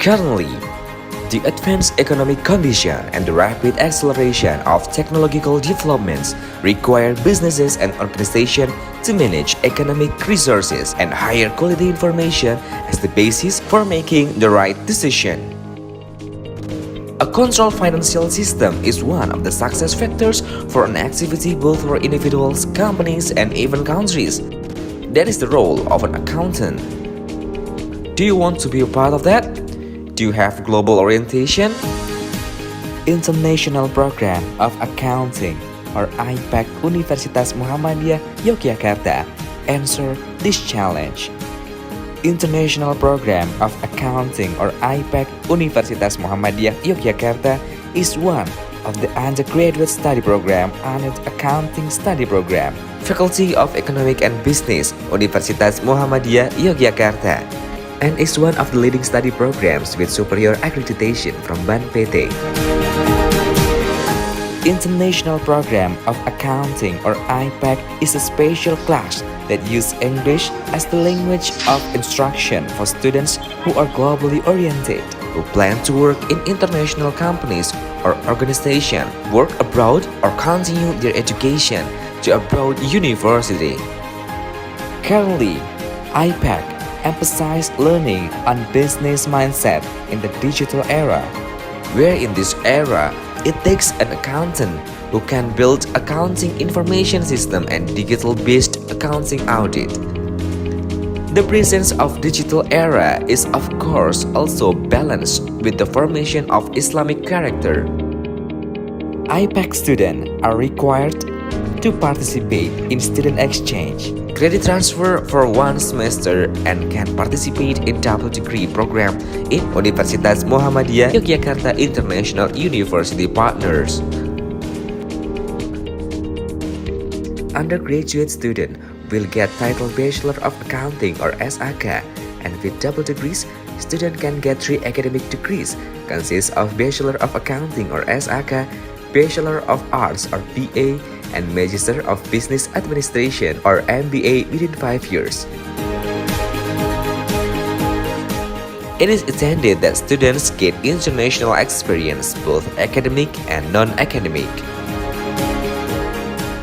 Currently, the advanced economic condition and the rapid acceleration of technological developments require businesses and organizations to manage economic resources and hire quality information as the basis for making the right decision. A controlled financial system is one of the success factors for an activity both for individuals, companies, and even countries. That is the role of an accountant. Do you want to be a part of that? Do you have global orientation? International Program of Accounting or IPAC Universitas Muhammadiyah Yogyakarta answer this challenge. International Program of Accounting or IPAC Universitas Muhammadiyah Yogyakarta is one of the undergraduate study program under the Accounting Study Program, Faculty of Economic and Business, Universitas Muhammadiyah Yogyakarta, and is one of the leading study programs with superior accreditation from BAN-PT. International Program of Accounting or IPAC is a special class that uses English as the language of instruction for students who are globally oriented, who plan to work in international companies or organizations, work abroad, or continue their education to abroad university. Currently, IPAC emphasize learning on business mindset in the digital era, where in this era, it takes an accountant who can build accounting information system and digital-based accounting audit. The presence of digital era is of course also balanced with the formation of Islamic character. IPAC students are required to participate in student exchange, credit transfer for one semester, and can participate in double degree program in Universitas Muhammadiyah Yogyakarta International University Partners. Undergraduate student will get title Bachelor of Accounting or SAK, and with double degrees, student can get 3 academic degrees, consist of Bachelor of Accounting or SAK, Bachelor of Arts or BA, and Magister of Business Administration or MBA within 5 years. It is intended that students get international experience, both academic and non-academic.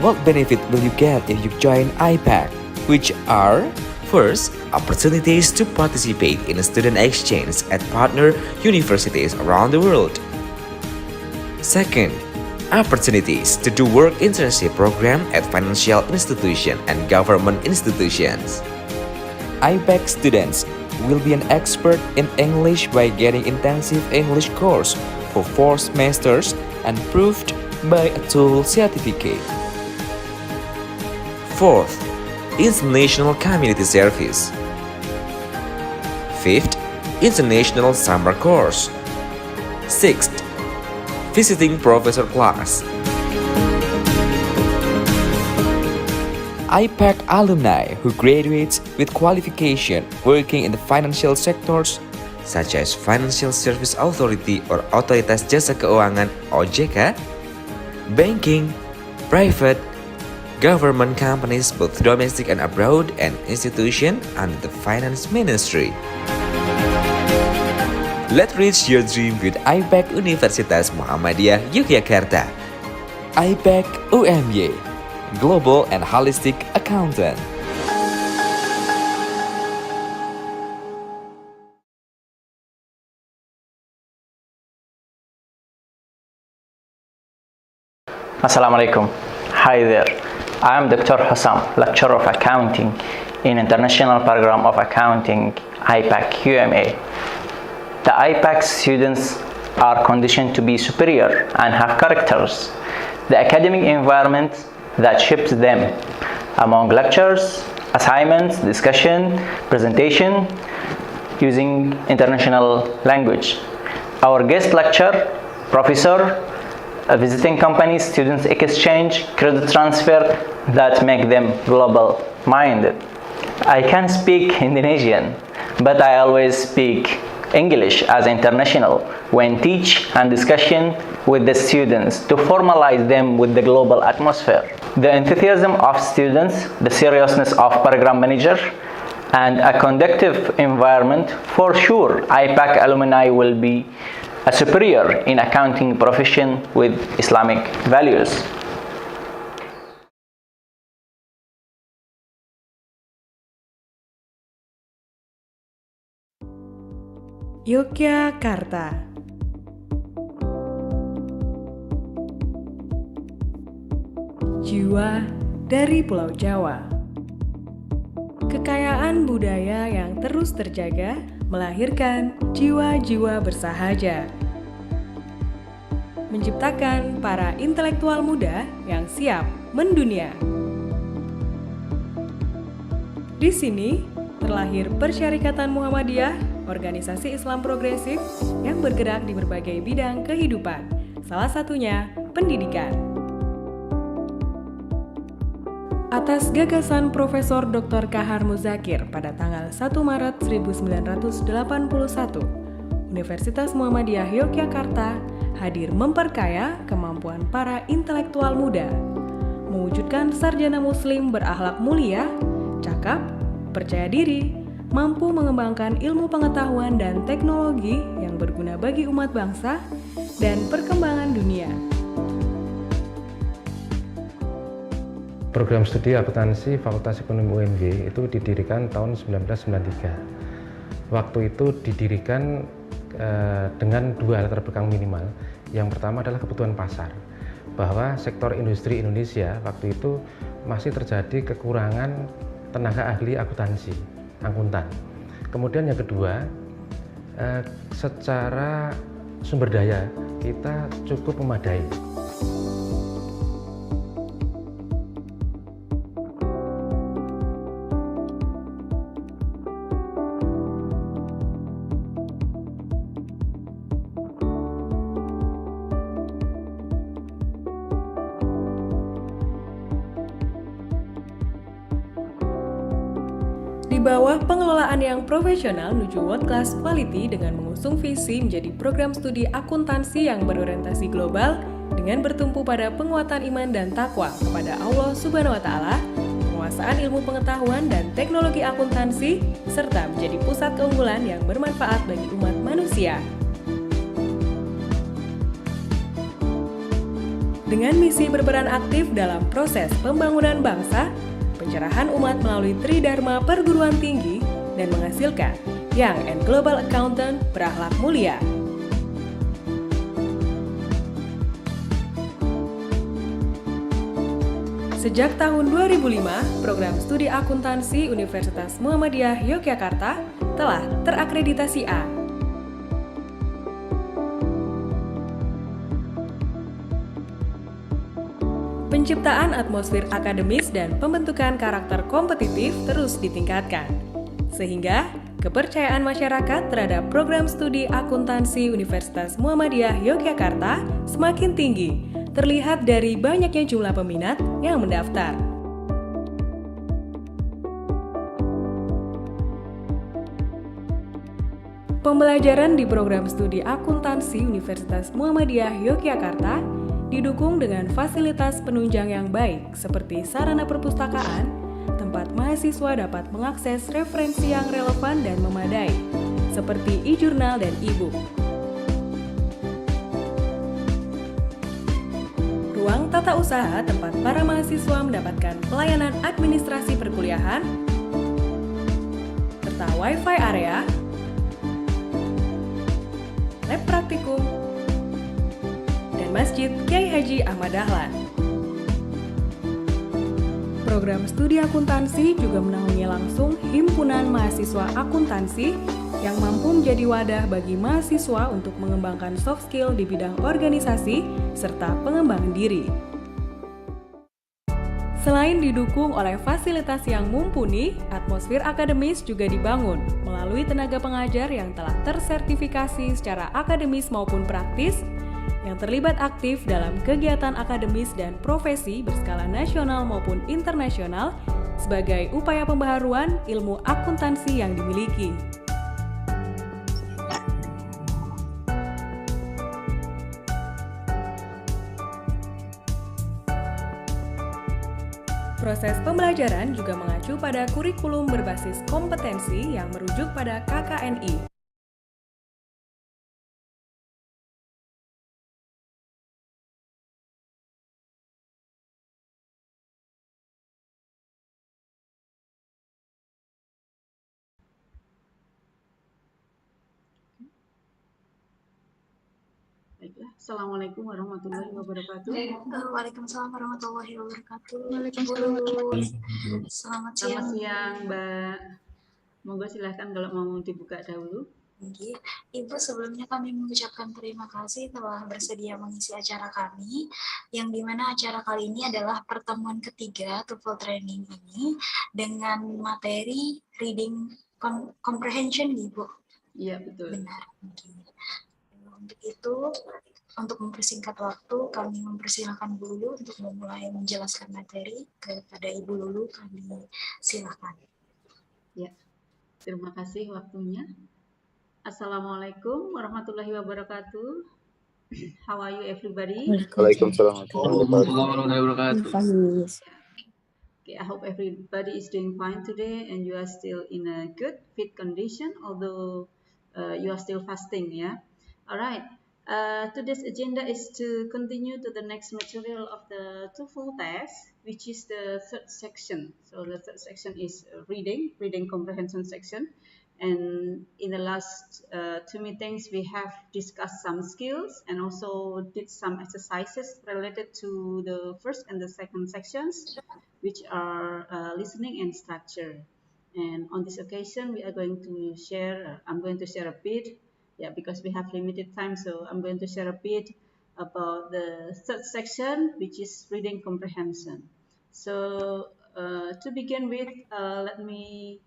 What benefit will you get if you join IPAC? Which are: first, opportunities to participate in a student exchange at partner universities around the world. Second, opportunities to do work internship program at financial institutions and government institutions. IPAC students will be an expert in English by getting intensive English course for 4 semesters and proved by a TOEFL certificate. Fourth, international community service. Fifth, international summer course. Sixth, visiting professor class. IPAC alumni who graduates with qualification working in the financial sectors such as Financial Service Authority or Otoritas Jasa Keuangan (OJK), banking, private, government companies both domestic and abroad, and institutions under the finance ministry. Let's reach your dream with IPAC Universitas Muhammadiyah Yogyakarta. IPAC UMY, Global and Holistic Accountant. Assalamualaikum. Hi there. I am Dr. Hussam, Lecturer of Accounting in International Program of Accounting, IPAC UMA. The IPAC students are conditioned to be superior and have characters. The academic environment that shapes them among lectures, assignments, discussion, presentation using international language. Our guest lecture, professor, visiting companies, students exchange, credit transfer that make them global minded. I can speak Indonesian, but I always speak English as international when teach and discussion with the students to formalize them with the global atmosphere. The enthusiasm of students, the seriousness of program manager, and a conducive environment, for sure IPAC alumni will be a superior in accounting profession with Islamic values. Yogyakarta. Jiwa dari Pulau Jawa. Kekayaan budaya yang terus terjaga melahirkan jiwa-jiwa bersahaja, menciptakan para intelektual muda yang siap mendunia. Di sini terlahir Persyarikatan Muhammadiyah, organisasi Islam progresif yang bergerak di berbagai bidang kehidupan, salah satunya pendidikan. Atas gagasan Profesor Dr. Kahar Muzakir pada tanggal 1 Maret 1981, Universitas Muhammadiyah Yogyakarta hadir memperkaya kemampuan para intelektual muda, mewujudkan sarjana muslim berakhlak mulia, cakap, percaya diri, mampu mengembangkan ilmu pengetahuan dan teknologi yang berguna bagi umat bangsa dan perkembangan dunia. Program studi akuntansi Fakultas Ekonomi UMY itu didirikan tahun 1993. Waktu itu didirikan dengan dua latar belakang minimal. Yang pertama adalah kebutuhan pasar, bahwa sektor industri Indonesia waktu itu masih terjadi kekurangan tenaga ahli akuntansi, akuntan. Kemudian yang kedua, secara sumber daya kita cukup memadai. Di bawah pengelolaan yang profesional menuju world class quality dengan mengusung visi menjadi program studi akuntansi yang berorientasi global dengan bertumpu pada penguatan iman dan takwa kepada Allah Subhanahu wa Ta'ala, penguasaan ilmu pengetahuan dan teknologi akuntansi, serta menjadi pusat keunggulan yang bermanfaat bagi umat manusia. Dengan misi berperan aktif dalam proses pembangunan bangsa, pencerahan umat melalui Tridharma perguruan tinggi, dan menghasilkan Young and Global Accountant berakhlak mulia. Sejak tahun 2005, program studi akuntansi Universitas Muhammadiyah Yogyakarta telah terakreditasi A. Penciptaan atmosfer akademis dan pembentukan karakter kompetitif terus ditingkatkan, sehingga kepercayaan masyarakat terhadap program studi akuntansi Universitas Muhammadiyah Yogyakarta semakin tinggi, terlihat dari banyaknya jumlah peminat yang mendaftar. Pembelajaran di program studi akuntansi Universitas Muhammadiyah Yogyakarta didukung dengan fasilitas penunjang yang baik seperti sarana perpustakaan, tempat mahasiswa dapat mengakses referensi yang relevan dan memadai, seperti e-jurnal dan e-book. Ruang tata usaha tempat para mahasiswa mendapatkan pelayanan administrasi perkuliahan, serta wifi area, lab praktikum, Masjid Kiai Haji Ahmad Dahlan. Program studi akuntansi juga menaungi langsung himpunan mahasiswa akuntansi yang mampu menjadi wadah bagi mahasiswa untuk mengembangkan soft skill di bidang organisasi serta pengembangan diri. Selain didukung oleh fasilitas yang mumpuni, atmosfer akademis juga dibangun melalui tenaga pengajar yang telah tersertifikasi secara akademis maupun praktis, yang terlibat aktif dalam kegiatan akademis dan profesi berskala nasional maupun internasional sebagai upaya pembaharuan ilmu akuntansi yang dimiliki. Proses pembelajaran juga mengacu pada kurikulum berbasis kompetensi yang merujuk pada KKNI. Baiklah, Assalamualaikum warahmatullahi wabarakatuh. Waalaikumsalam warahmatullahi wabarakatuh. Waalaikumsalam. Selamat Selamat siang. siang, Mbak. Monggo silahkan kalau mau dibuka dahulu. Ibu, sebelumnya kami mengucapkan terima kasih telah bersedia mengisi acara kami, yang dimana acara kali ini adalah pertemuan ketiga TOEFL training ini dengan materi reading comprehension, Ibu. Iya, betul. Benar. Untuk itu, untuk mempersingkat waktu, kami mempersilahkan Bu Lulu untuk memulai menjelaskan materi. Kepada Ibu Lulu, kami silakan. Ya, terima kasih waktunya. Assalamualaikum warahmatullahi wabarakatuh. How are you everybody? Waalaikumsalam warahmatullahi wabarakatuh. Okay, I hope everybody is doing fine today and you are still in a good fit condition, although you are still fasting, yeah? All right. Today's agenda is to continue to the next material of the TOEFL test, which is the third section. So the third section is reading comprehension section. And in the last two meetings, we have discussed some skills and also did some exercises related to the first and the second sections, which are listening and structure. And on this occasion, we are going to share, I'm going to share a bit, yeah, because we have limited time, so I'm going to share a bit about the third section, which is reading comprehension. So to begin with, let me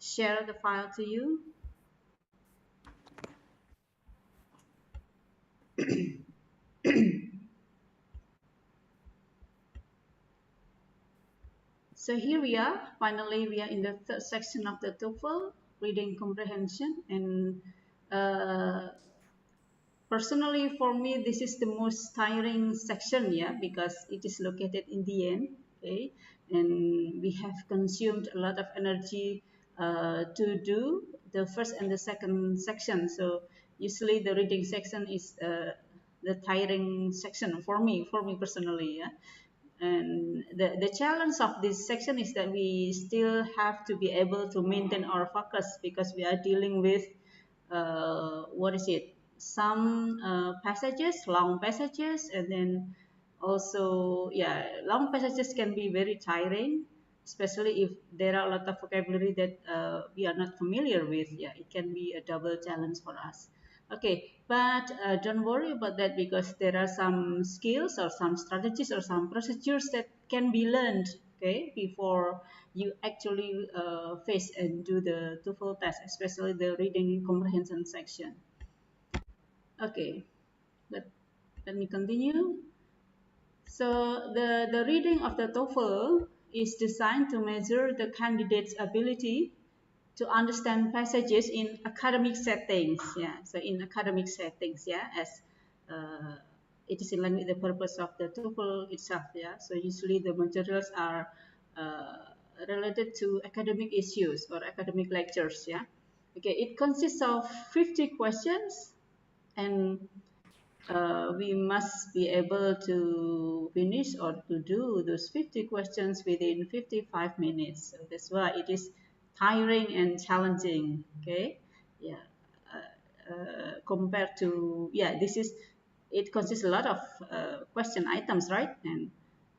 share the file to you. So here we are, finally we are in the third section of the TOEFL, reading comprehension, and personally for me this is the most tiring section, yeah, because it is located in the end, okay, and we have consumed a lot of energy to do the first and the second section. So usually the reading section is the tiring section for me personally, yeah. And the challenge of this section is that we still have to be able to maintain our focus because we are dealing with what is it, some passages, long passages, and then also, yeah, long passages can be very tiring, especially if there are a lot of vocabulary that we are not familiar with. Yeah, it can be a double challenge for us. Okay, but don't worry about that because there are some skills or some strategies or some procedures that can be learned, okay, before you actually face and do the TOEFL test, especially the reading comprehension section. Okay, let me continue. So the reading of the TOEFL is designed to measure the candidate's ability to understand passages in academic settings. Yeah, so in academic settings, yeah, as it is in line with the purpose of the TOEFL itself. Yeah, so usually the materials are related to academic issues or academic lectures. Yeah, okay, it consists of 50 questions and we must be able to finish or to do those 50 questions within 55 minutes. So that's why it is tiring and challenging. Okay, yeah. Compared to, yeah, it consists a lot of question items, right? And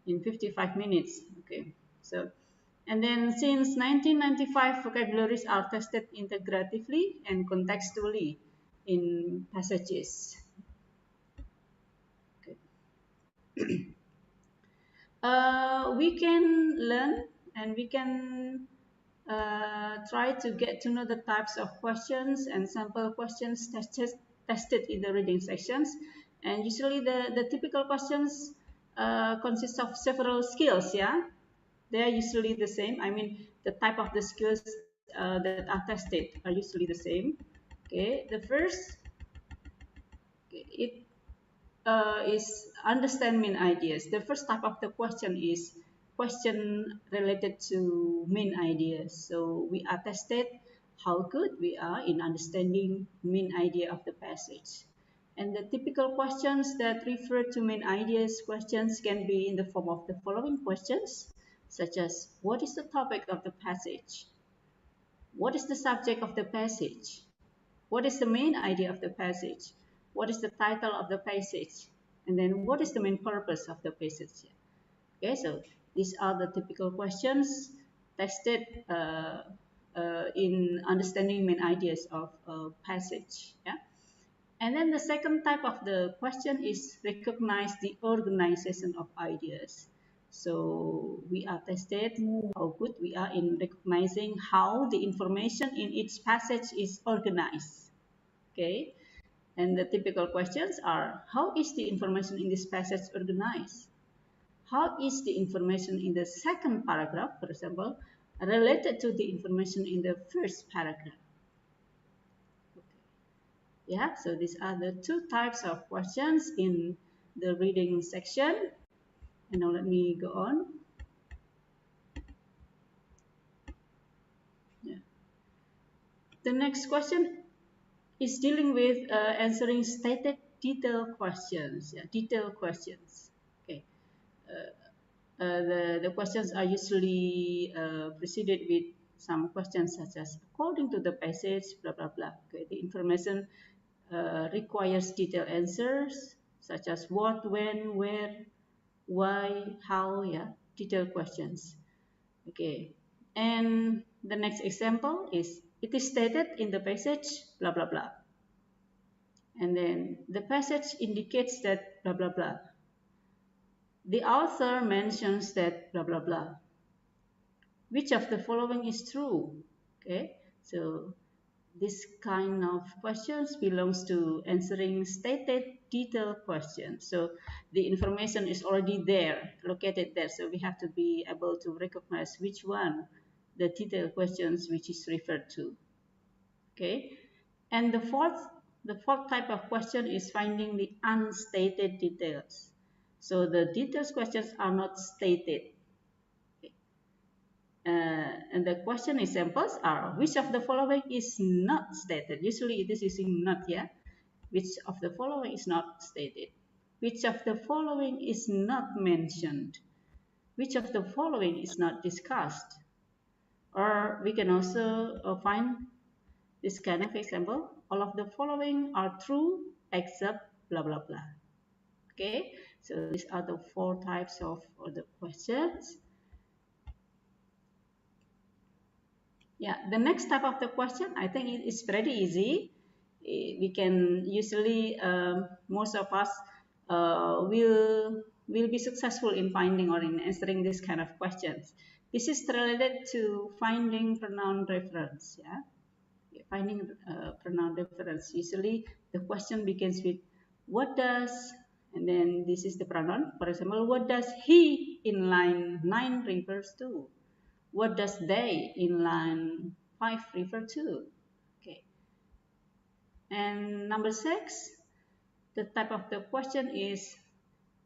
in 55 minutes. Okay, so. And then since 1995, vocabularies are tested integratively and contextually in passages. We can learn and we can try to get to know the types of questions and sample questions tested in the reading sections. And usually the typical questions consist of several skills, yeah? They are usually the same. I mean, the type of the skills that are tested are usually the same. Okay, the first, it is understand main ideas. The first type of the question is question related to main ideas. So we are tested how good we are in understanding main idea of the passage. And the typical questions that refer to main ideas questions can be in the form of the following questions, such as what is the topic of the passage? What is the subject of the passage? What is the main idea of the passage? What is the title of the passage? And then what is the main purpose of the passage? Okay, so these are the typical questions tested in understanding main ideas of a passage. Yeah. And then the second type of the question is recognize the organization of ideas. So we are tested how good we are in recognizing how the information in each passage is organized. Okay, and the typical questions are how is the information in this passage organized? How is the information in the second paragraph, for example, related to the information in the first paragraph? Yeah, so these are the two types of questions in the reading section. And now let me go on. Yeah. The next question is dealing with answering stated detailed questions. Yeah, detailed questions. Okay. The questions are usually preceded with some questions such as according to the passage, blah, blah, blah. Okay, the information requires detailed answers such as what, when, where, why, how, yeah, detailed questions. Okay, and the next example is it is stated in the passage, blah, blah, blah. And then the passage indicates that blah, blah, blah. The author mentions that blah, blah, blah. Which of the following is true? Okay, so this kind of questions belongs to answering stated detailed questions. So the information is already there, located there. So we have to be able to recognize which one the detailed questions which is referred to. Okay, and the fourth type of question is finding the unstated details. So the details questions are not stated. And the question examples are which of the following is not stated? Usually it is using not, yeah. Which of the following is not stated? Which of the following is not mentioned? Which of the following is not discussed? Or we can also find this kind of example. All of the following are true except blah blah blah. Okay, so these are the four types of the questions. Yeah, the next type of the question, I think it is pretty easy. We can usually, most of us will be successful in finding or in answering this kind of questions. This is related to finding pronoun reference. Yeah, finding pronoun reference. Usually, the question begins with what does, and then this is the pronoun. For example, what does he in line 9 refers to? What does they in line 5 refer to? Okay. And number 6, the type of the question is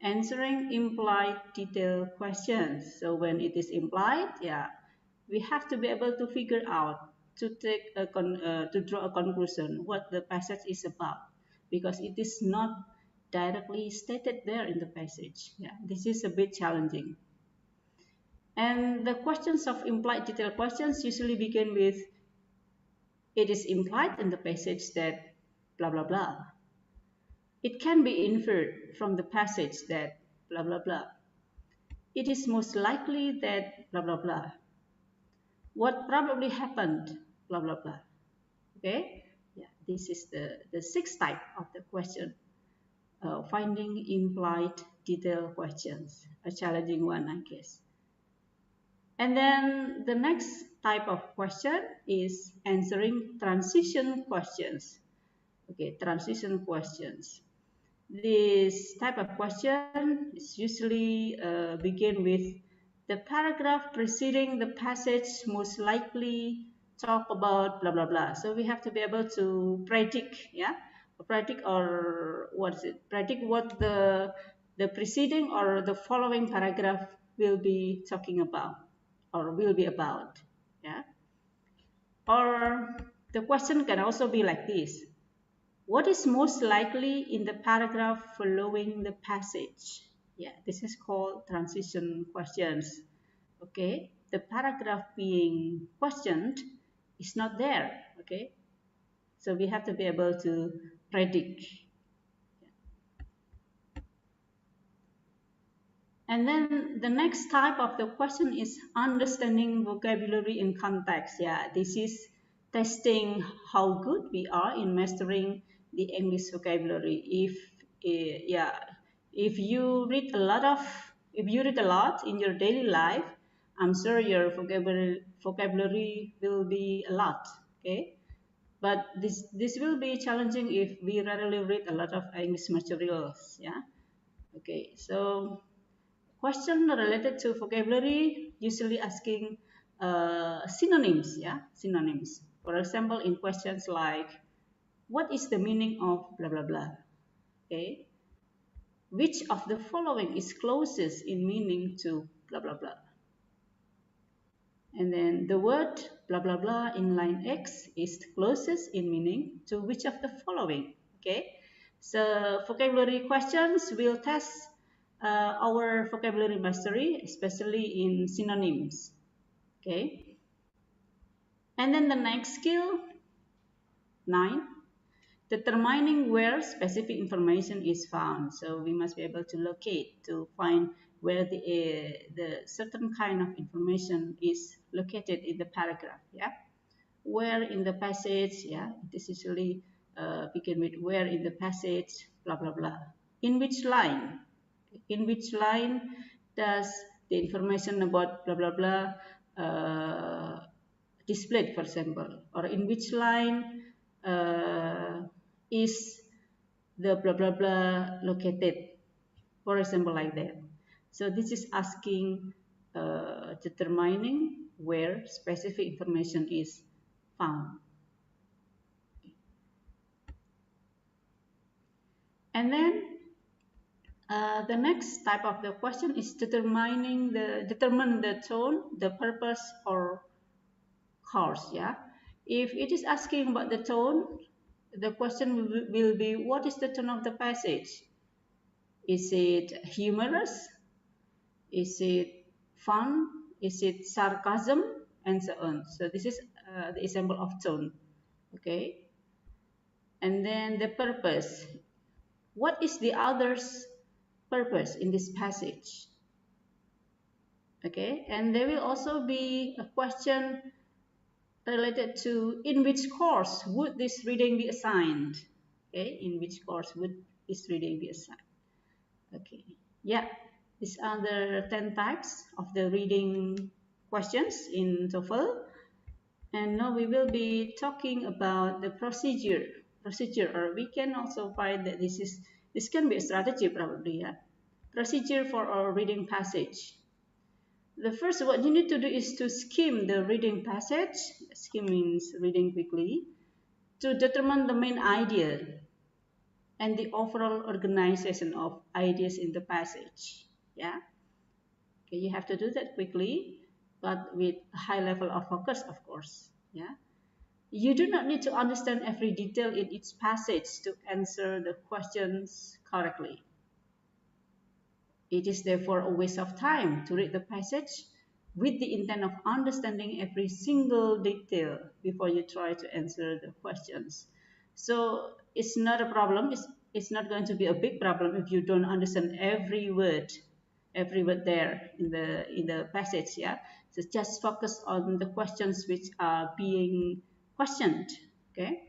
answering implied detailed questions. So when it is implied, yeah, we have to be able to figure out to draw a conclusion what the passage is about, because it is not directly stated there in the passage. Yeah, this is a bit challenging. And the questions of implied detailed questions usually begin with, it is implied in the passage that blah, blah, blah. It can be inferred from the passage that blah, blah, blah. It is most likely that blah, blah, blah. What probably happened, blah, blah, blah. Okay? Yeah, this is the sixth type of the question. Finding implied detailed questions. A challenging one, I guess. And then the next type of question is answering transition questions. Okay, transition questions. This type of question is usually begin with the paragraph preceding the passage most likely talk about blah blah blah. So we have to be able to predict, yeah, predict or what is it? Predict what the preceding or the following paragraph will be talking about or will be about. Yeah. Or the question can also be like this. What is most likely in the paragraph following the passage? Yeah, this is called transition questions. Okay, the paragraph being questioned is not there. Okay, so we have to be able to predict. And then the next type of the question is understanding vocabulary in context. Yeah, this is testing how good we are in mastering the English vocabulary. If you read a lot in your daily life, I'm sure your vocabulary will be a lot. Okay, but this will be challenging if we rarely read a lot of English materials. Yeah. Okay, so question related to vocabulary, usually asking synonyms, yeah, synonyms. For example, in questions like, what is the meaning of blah, blah, blah, okay? Which of the following is closest in meaning to blah, blah, blah? And then the word blah, blah, blah in line X is closest in meaning to which of the following, okay? So vocabulary questions will test our vocabulary mastery, especially in synonyms, okay? And then the next skill, 9, determining where specific information is found. So we must be able to locate, to find where the certain kind of information is located in the paragraph, yeah? Where in the passage, yeah, this usually begin with where in the passage, blah, blah, blah. In which line? In which line does the information about blah, blah, blah displayed, for example? Or in which line is the blah, blah, blah located? For example, like that. So this is asking, determining where specific information is found. And then the next type of the question is determine the tone, the purpose, or course. Yeah, if it is asking about the tone, the question will be, what is the tone of the passage? Is it humorous? Is it fun? Is it sarcasm? And so on. So this is the example of tone. Okay. And then the purpose. What is the other's purpose in this passage? Okay. And there will also be a question related to in which course would this reading be assigned? Okay. In which course would this reading be assigned? Okay. Yeah. These are the 10 types of the reading questions in TOEFL. And now we will be talking about the procedure, or we can also find that this can be a strategy probably, yeah. Procedure for our reading passage. The first, what you need to do is to skim the reading passage. Skim means reading quickly, to determine the main idea and the overall organization of ideas in the passage. Yeah. Okay, you have to do that quickly, but with a high level of focus, of course. Yeah. You do not need to understand every detail in each passage to answer the questions correctly. It is therefore a waste of time to read the passage with the intent of understanding every single detail before you try to answer the questions. So it's not a problem. It's not going to be a big problem if you don't understand every word there in the passage. Yeah. So just focus on the questions which are being questioned. Okay.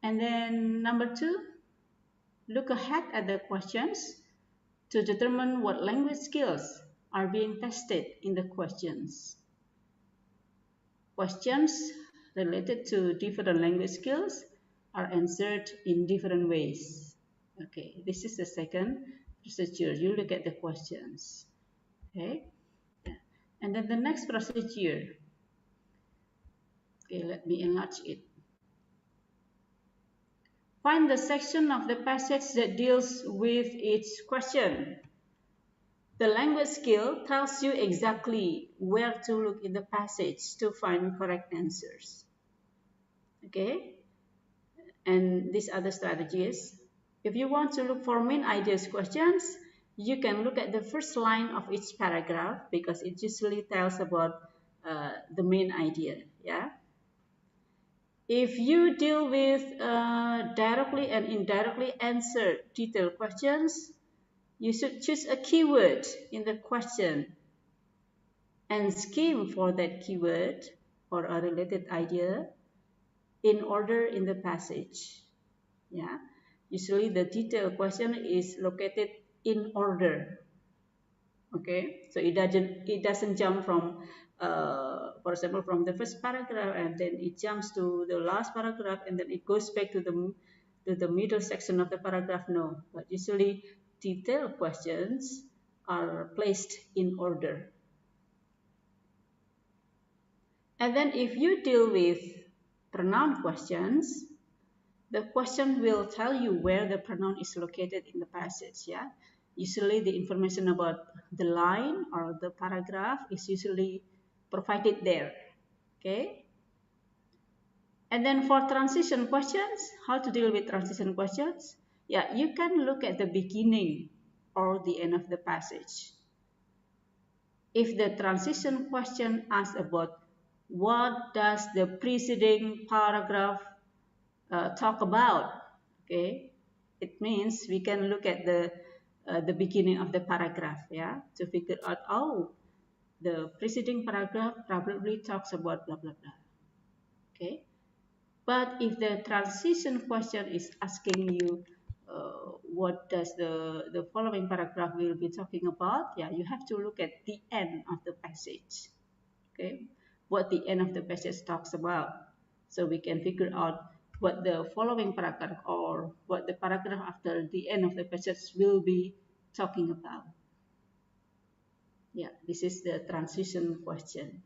And then number 2, look ahead at the questions to determine what language skills are being tested in the questions. Questions related to different language skills are answered in different ways. Okay, this is the second procedure. You look at the questions. Okay, and then the next procedure. Okay, let me enlarge it. Find the section of the passage that deals with each question. The language skill tells you exactly where to look in the passage to find correct answers. Okay? And these other strategies. If you want to look for main ideas questions, you can look at the first line of each paragraph because it usually tells about the main idea. Yeah. If you deal with directly and indirectly answered detailed questions, you should choose a keyword in the question and scheme for that keyword or a related idea in order in the passage. Yeah, usually the detailed question is located in order. Okay, so it doesn't jump from, for example, from the first paragraph and then it jumps to the last paragraph and then it goes back to the middle section of the paragraph. No, but usually detailed questions are placed in order. And then if you deal with pronoun questions, the question will tell you where the pronoun is located in the passage. Yeah, usually the information about the line or the paragraph is usually provided there. Okay. And then for transition questions, how to deal with transition questions? Yeah, you can look at the beginning or the end of the passage. If the transition question asks about what does the preceding paragraph talk about, okay, it means we can look at the beginning of the paragraph, yeah, to figure out, oh, the preceding paragraph probably talks about blah blah blah. Okay, but if the transition question is asking you what does the following paragraph will be talking about, yeah, you have to look at the end of the passage. Okay, what the end of the passage talks about, so we can figure out what the following paragraph or what the paragraph after the end of the passage will be talking about. Yeah, this is the transition question.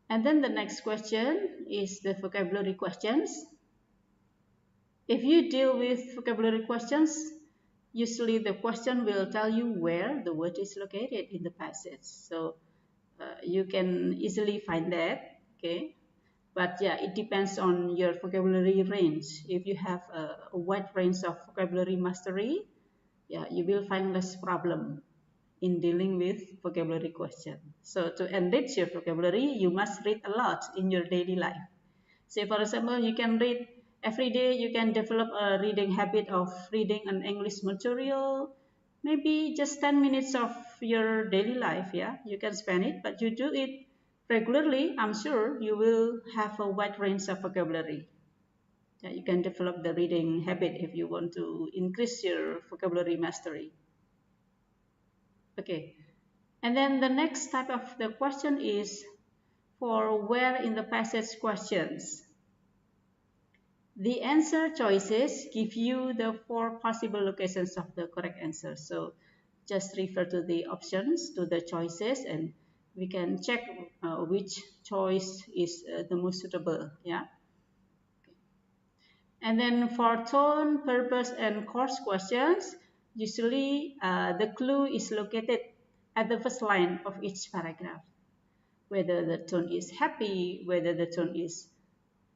And then the next question is the vocabulary questions. If you deal with vocabulary questions, usually the question will tell you where the word is located in the passage. So you can easily find that. Okay, but yeah, it depends on your vocabulary range. If you have a wide range of vocabulary mastery, yeah, you will find less problem in dealing with vocabulary question. So to enrich your vocabulary, you must read a lot in your daily life. Say for example, you can read every day, you can develop a reading habit of reading an English material, maybe just 10 minutes of your daily life, yeah, you can spend it, but you do it regularly, I'm sure you will have a wide range of vocabulary. Yeah, you can develop the reading habit if you want to increase your vocabulary mastery. Okay, and then the next type of the question is for where in the passage questions. The answer choices give you the 4 possible locations of the correct answer. So just refer to the options, to the choices, and we can check which choice is the most suitable. Yeah. And then for tone, purpose, and course questions, usually the clue is located at the first line of each paragraph. Whether the tone is happy, whether the tone is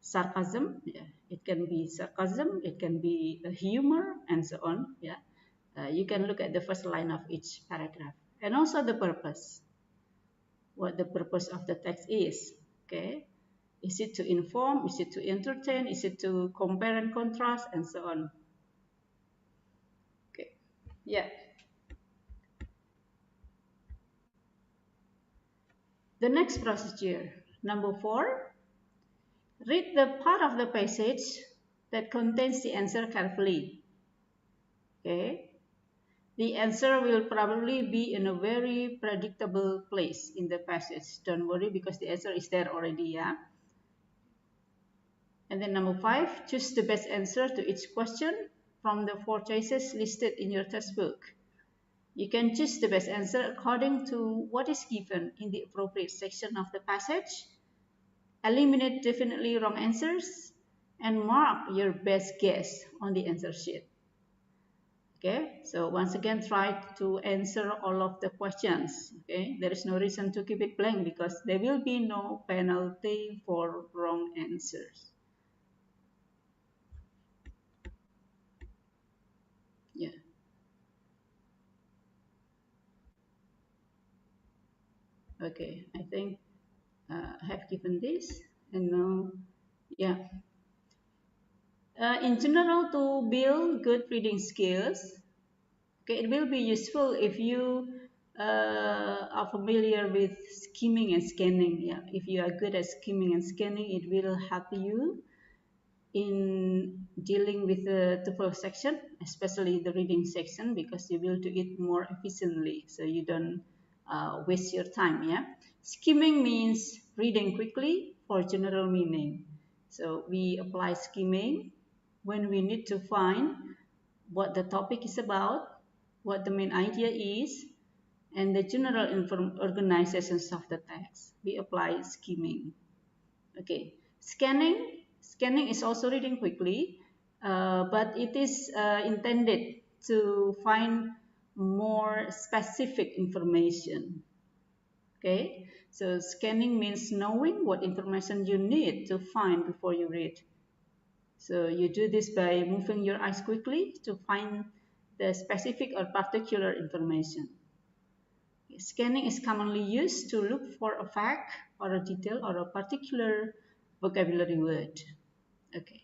sarcasm, yeah, it can be sarcasm, it can be a humor, and so on. Yeah, you can look at the first line of each paragraph, and also the purpose, what the purpose of the text is. Okay, is it to inform, is it to entertain, is it to compare and contrast, and so on. Okay, yeah. The next procedure, number 4, read the part of the passage that contains the answer carefully. Okay, the answer will probably be in a very predictable place in the passage. Don't worry because the answer is there already, yeah. And then number 5, choose the best answer to each question from the 4 choices listed in your textbook. You can choose the best answer according to what is given in the appropriate section of the passage, eliminate definitely wrong answers, and mark your best guess on the answer sheet. Okay, so once again, try to answer all of the questions. Okay, there is no reason to keep it blank because there will be no penalty for wrong answers. Yeah. Okay, I think I have given this, and now, yeah. In general, to build good reading skills, okay, it will be useful if you are familiar with skimming and scanning. Yeah, if you are good at skimming and scanning, it will help you in dealing with the TOEFL section, especially the reading section, because you will do it more efficiently, so you don't waste your time. Yeah, skimming means reading quickly for general meaning. So we apply skimming when we need to find what the topic is about, what the main idea is, and the general organizations of the text. We apply skimming. Okay, scanning is also reading quickly, but it is intended to find more specific information. Okay, so scanning means knowing what information you need to find before you read. So you do this by moving your eyes quickly to find the specific or particular information. Scanning is commonly used to look for a fact or a detail or a particular vocabulary word. Okay,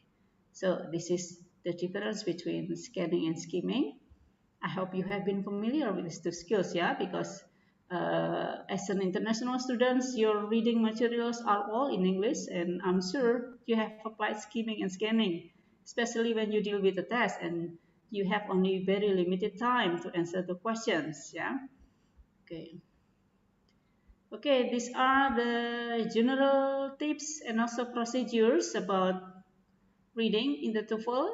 so this is the difference between scanning and skimming. I hope you have been familiar with these two skills, yeah, because as an international student, your reading materials are all in English, and I'm sure you have applied skimming and scanning, especially when you deal with the test and you have only very limited time to answer the questions, yeah. Okay. Okay, these are the general tips and also procedures about reading in the TOEFL.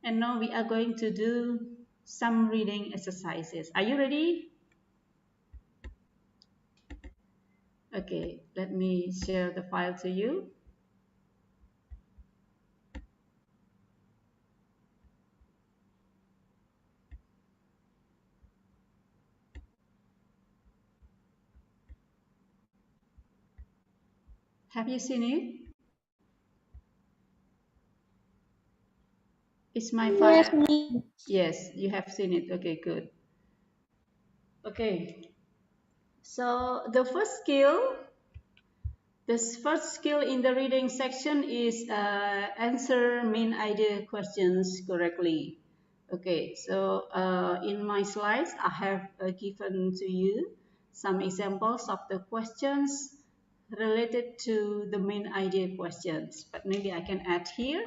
And now we are going to do some reading exercises. Are you ready? Okay, let me share the file to you. Have you seen it? It's my Yes, file. me. Yes, you have seen it. Okay, good. Okay, so the first skill in the reading section is answer main idea questions correctly. Okay, so in my slides, I have given to you some examples of the questions related to the main idea questions. But maybe I can add here,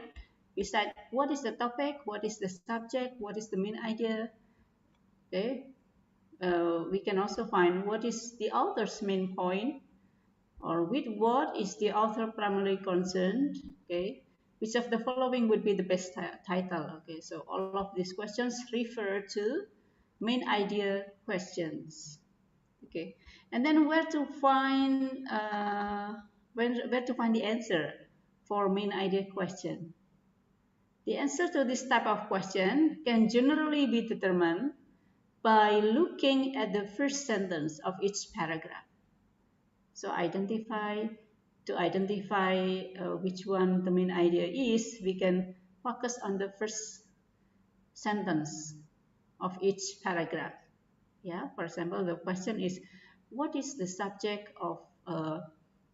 besides what is the topic, what is the subject, what is the main idea, okay? We can also find what is the author's main point, or with what is the author primarily concerned, okay? Which of the following would be the best title, okay? So all of these questions refer to main idea questions, okay? And then where to find the answer for main idea question? The answer to this type of question can generally be determined by looking at the first sentence of each paragraph. So to identify which one the main idea is, we can focus on the first sentence of each paragraph. Yeah, for example, the question is, what is the subject of,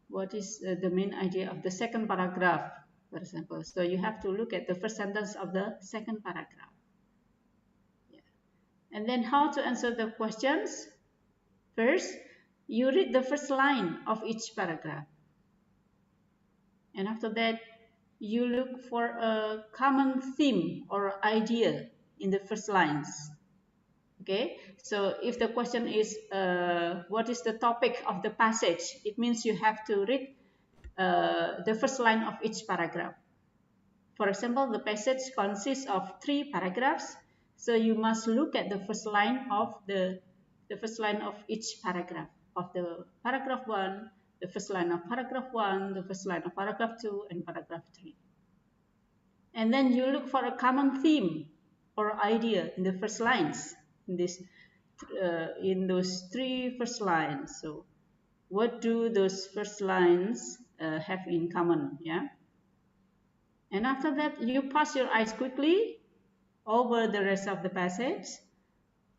what is the main idea of the second paragraph, for example. So you have to look at the first sentence of the second paragraph. Yeah. And then how to answer the questions? First, you read the first line of each paragraph. And after that, you look for a common theme or idea in the first lines. Okay, so if the question is what is the topic of the passage, it means you have to read the first line of each paragraph. For example, the passage consists of 3 paragraphs, so you must look at the first line of the first line of each paragraph of the paragraph 1, the first line of paragraph 1, the first line of paragraph 2, and paragraph 3. And then you look for a common theme. or idea in the first lines in those three first lines. So what do those first lines have in common? Yeah. And after that, you pass your eyes quickly over the rest of the passage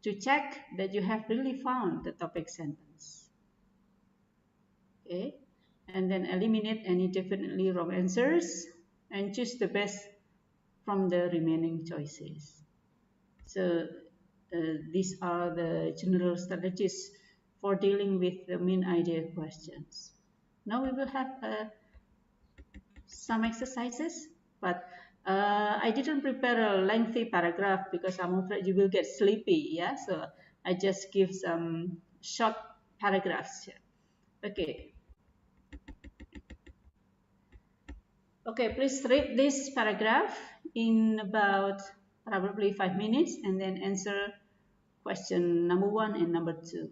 to check that you have really found the topic sentence. Okay. And then eliminate any definitely wrong answers and choose the best from the remaining choices. So these are the general strategies for dealing with the main idea questions. Now we will have some exercises, but I didn't prepare a lengthy paragraph because I'm afraid you will get sleepy. Yeah, so I just give some short paragraphs here. Okay. Okay, please read this paragraph in about probably 5 minutes and then answer question number 1 and number 2.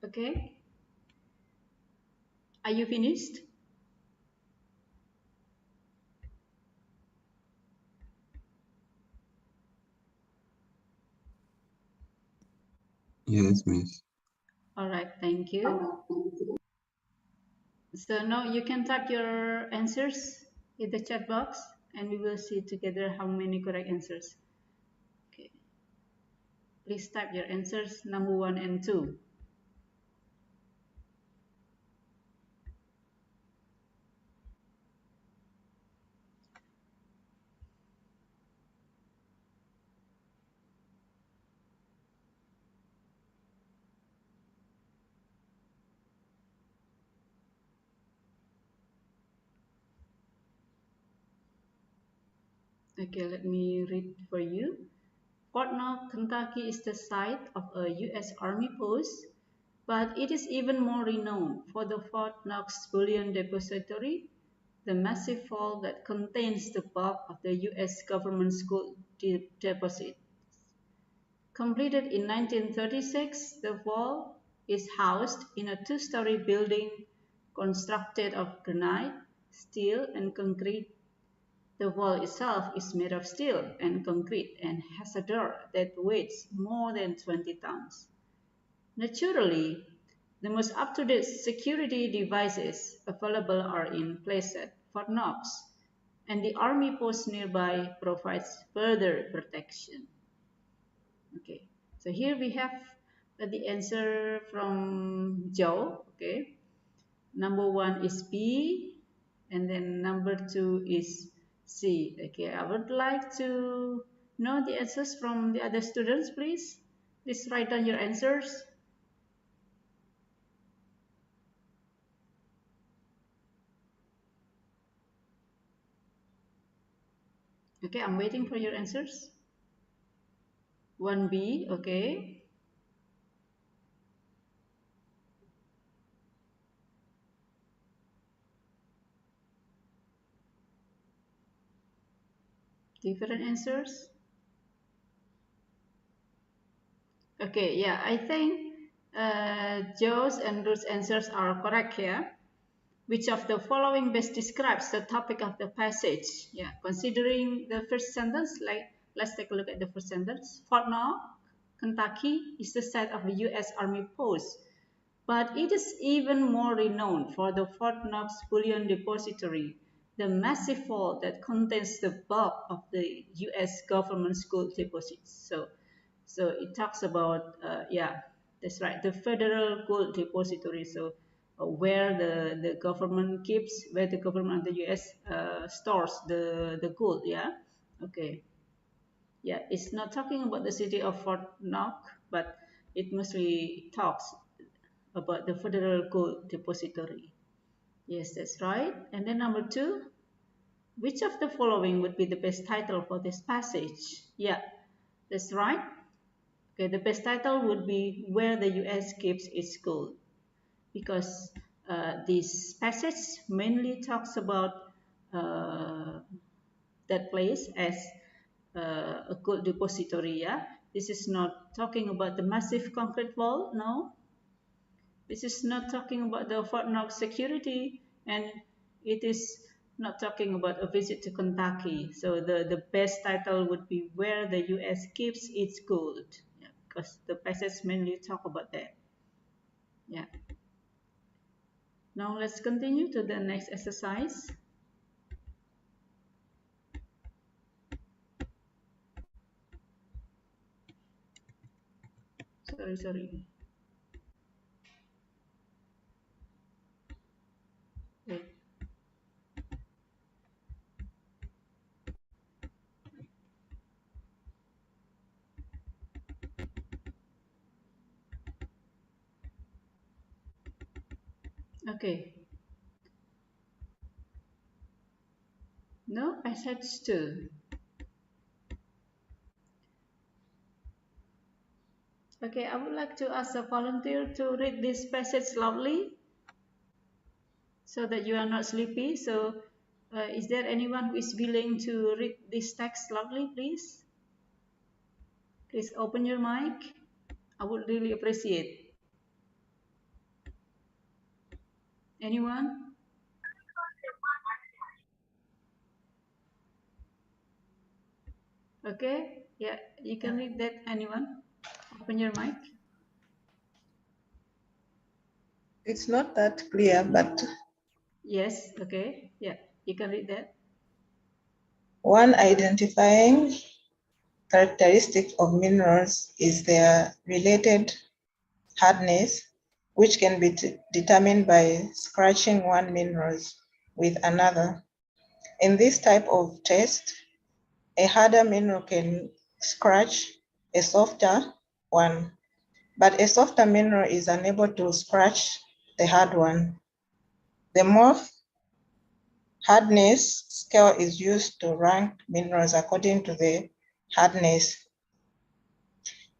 Okay, are you finished? Yes, Miss. All right, thank you. So now you can type your answers in the chat box and we will see together how many correct answers. Okay, please type your answers number 1 and 2. Okay, let me read for you. Fort Knox, Kentucky is the site of a U.S. Army post, but it is even more renowned for the Fort Knox Bullion Depository, the massive vault that contains the bulk of the U.S. government's gold deposit. Completed in 1936, the vault is housed in a two-story building constructed of granite, steel, and concrete. The wall itself is made of steel and concrete and has a door that weighs more than 20 tons. Naturally, the most up-to-date security devices available are in place at Fort Knox, and the Army post nearby provides further protection. Okay, so here we have the answer from Joe. Okay, number 1 is B, and then number 2 is C. Okay, I would like to know the answers from the other students, please. Please write down your answers. Okay, I'm waiting for your answers. 1B, okay. Different answers. Okay, yeah, I think Joe's and Ruth's answers are correct here. Which of the following best describes the topic of the passage? Yeah, considering the first sentence, let's take a look at the first sentence. Fort Knox, Kentucky is the site of a U.S. Army post, but it is even more renowned for the Fort Knox Bullion Depository, the massive vault that contains the bulk of the U.S. government's gold deposits. So So it talks about, yeah, that's right, the federal gold depository. So where the government keeps, where the government of the US stores the gold, yeah? Okay. Yeah, it's not talking about the city of Fort Knox, but it mostly talks about the federal gold depository. Yes, that's right. And then number 2, which of the following would be the best title for this passage? Yeah, that's right. Okay, the best title would be Where the US Keeps Its Gold, because this passage mainly talks about that place as a gold depository. Yeah, this is not talking about the massive concrete wall. No, this is not talking about the Fort Knox security, and it is not talking about a visit to Kentucky. So the best title would be Where the US Keeps Its Gold, yeah, because the passage mainly talk about that. Yeah. Now let's continue to the next exercise. Sorry. Wait. Okay. No, passage 2. Okay, I would like to ask a volunteer to read this passage loudly so that you are not sleepy. So, is there anyone who is willing to read this text loudly, please? Please open your mic. I would really appreciate. Anyone? Okay, yeah, you can read that. Anyone? Open your mic. It's not that clear, but Yes, okay, yeah, you can read that. one identifying characteristic of minerals is their related hardness, which can be determined by scratching one mineral with another. In this type of test, a harder mineral can scratch a softer one, but a softer mineral is unable to scratch the hard one. The Morse hardness scale is used to rank minerals according to the hardness.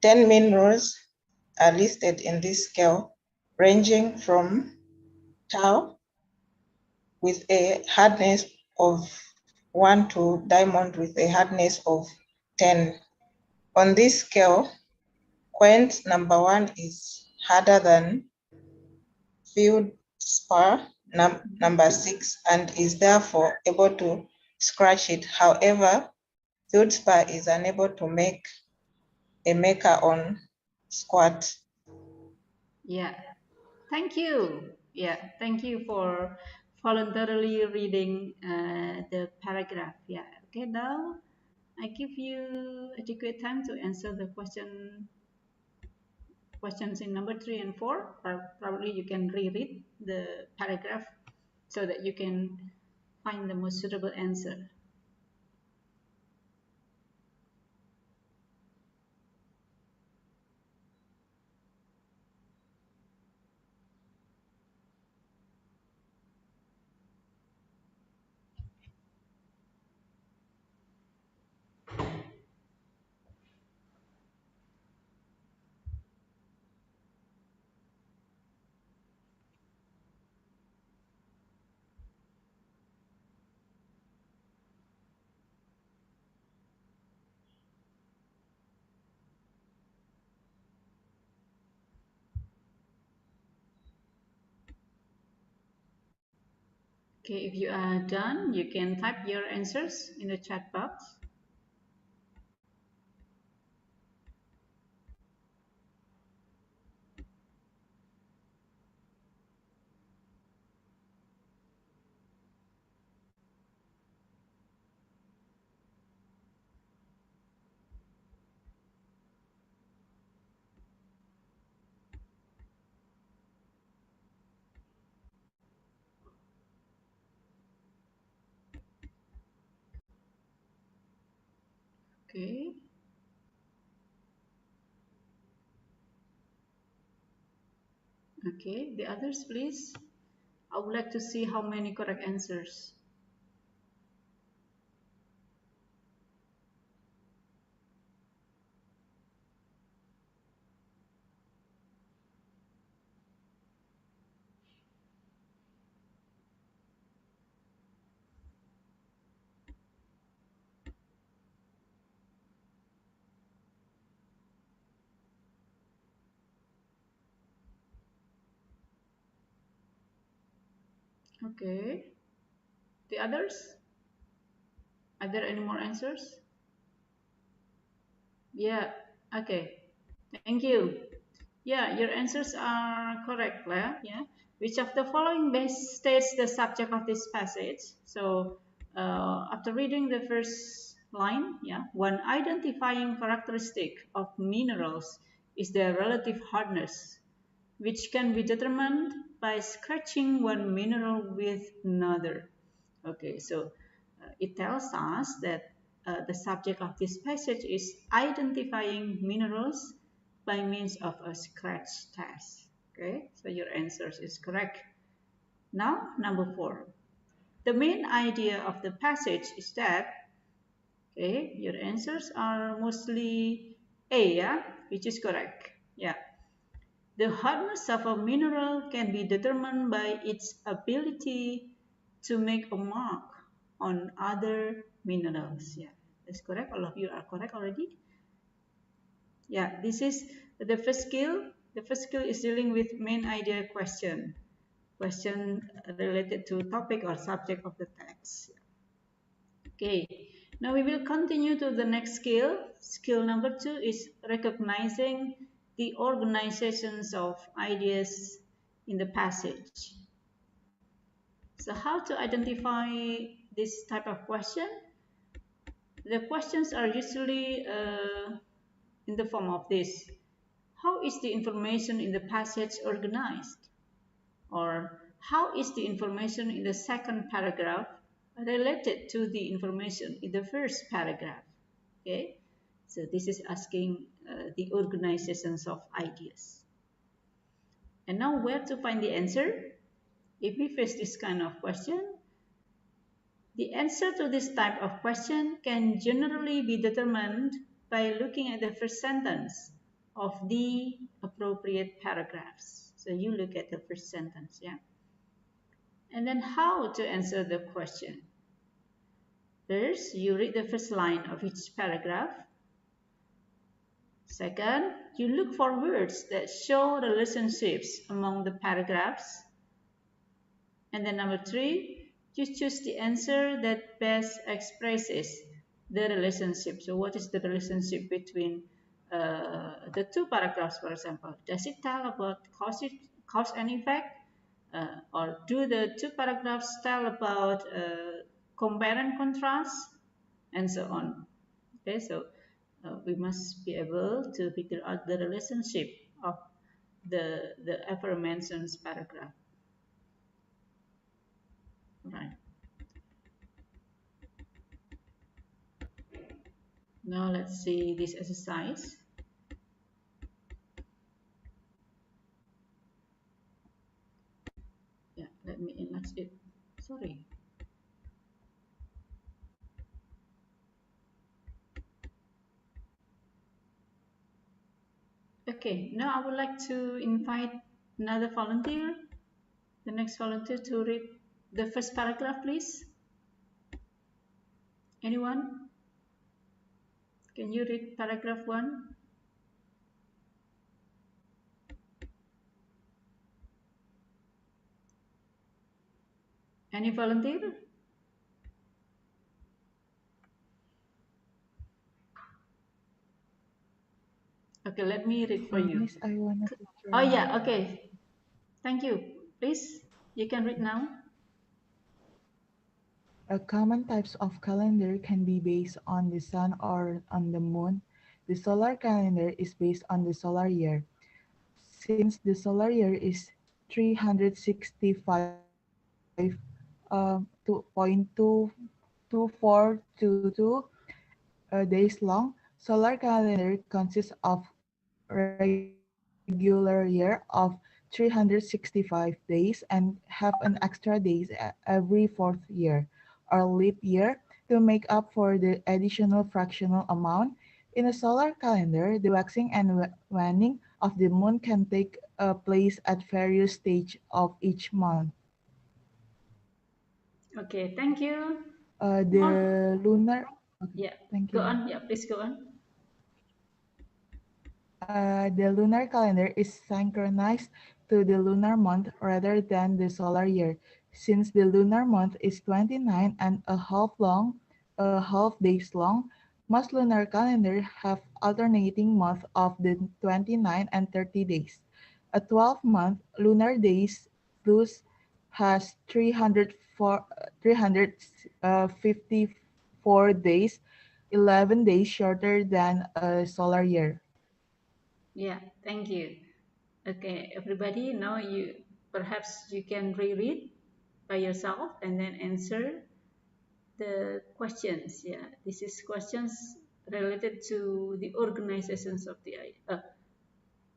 10 minerals are listed in this scale, ranging from tau with a hardness of 1 to diamond with a hardness of 10. On this scale, quint number 1 is harder than feldspar number 6 and is therefore able to scratch it. However, feldspar is unable to make a maker on squat. Yeah, thank you. Yeah, thank you for voluntarily reading the paragraph. Yeah, okay, now I give you adequate time to answer the questions in number 3 and 4. Or probably you can reread the paragraph so that you can find the most suitable answer. Okay, if you are done, you can type your answers in the chat box. Okay. Okay, the others, please. I would like to see how many correct answers. Okay. The others? Are there any more answers? Yeah. Okay. Thank you. Yeah, your answers are correct, Claire. Yeah. Which of the following best states the subject of this passage? So, after reading the first line, yeah, one identifying characteristic of minerals is their relative hardness, which can be determined by scratching one mineral with another. Okay, so it tells us that the subject of this passage is identifying minerals by means of a scratch test. Okay, so your answer is correct. Now, number 4. The main idea of the passage is that, okay, your answers are mostly A, yeah, which is correct. Yeah. The hardness of a mineral can be determined by its ability to make a mark on other minerals. Yeah, that's correct. All of you are correct already. Yeah, this is the first skill. The first skill is dealing with main idea question related to topic or subject of the text. Okay, now we will continue to the next skill. Skill number 2 is recognizing the organizations of ideas in the passage. So how to identify this type of question? The questions are usually in the form of this. How is the information in the passage organized? Or how is the information in the second paragraph related to the information in the first paragraph? Okay, so this is asking the organizations of ideas. And now where to find the answer? If we face this kind of question, the answer to this type of question can generally be determined by looking at the first sentence of the appropriate paragraphs. So you look at the first sentence, yeah? And then how to answer the question? First, you read the first line of each paragraph. Second, you look for words that show relationships among the paragraphs. And then number 3, you choose the answer that best expresses the relationship. So what is the relationship between the two paragraphs, for example? Does it tell about cause and effect? Or do the two paragraphs tell about compare and contrast? And so on. Okay, so we must be able to figure out the relationship of the aforementioned paragraph. Right. Now let's see this exercise. Yeah, let me enlarge it. Sorry. Okay, now I would like to invite another volunteer, the next volunteer to read the first paragraph, please. Anyone? Can you read paragraph 1? Any volunteer? Okay, let me read for you. Miss, I wanna Oh teacher. yeah, okay. Thank you. Please, you can read now. A common types of calendar can be based on the sun or on the moon. The solar calendar is based on the solar year. Since the solar year is 365 2.22422, days long, solar calendar consists of regular year of 365 days and have an extra days every fourth year or leap year to make up for the additional fractional amount. In a solar calendar, the waxing and waning of the moon can take place at various stages of each month. Okay, thank you. On, The lunar, okay, yeah, thank go you. on. Yeah, please go on. The lunar calendar is synchronized to the lunar month rather than the solar year. Since the lunar month is 29 and a half days long, most lunar calendars have alternating months of the 29 and 30 days. A 12-month lunar days thus has 354 days, 11 days shorter than a solar year. Yeah, thank you. Okay, everybody, now perhaps you can reread by yourself and then answer the questions. Yeah, this is questions related to the organizations of the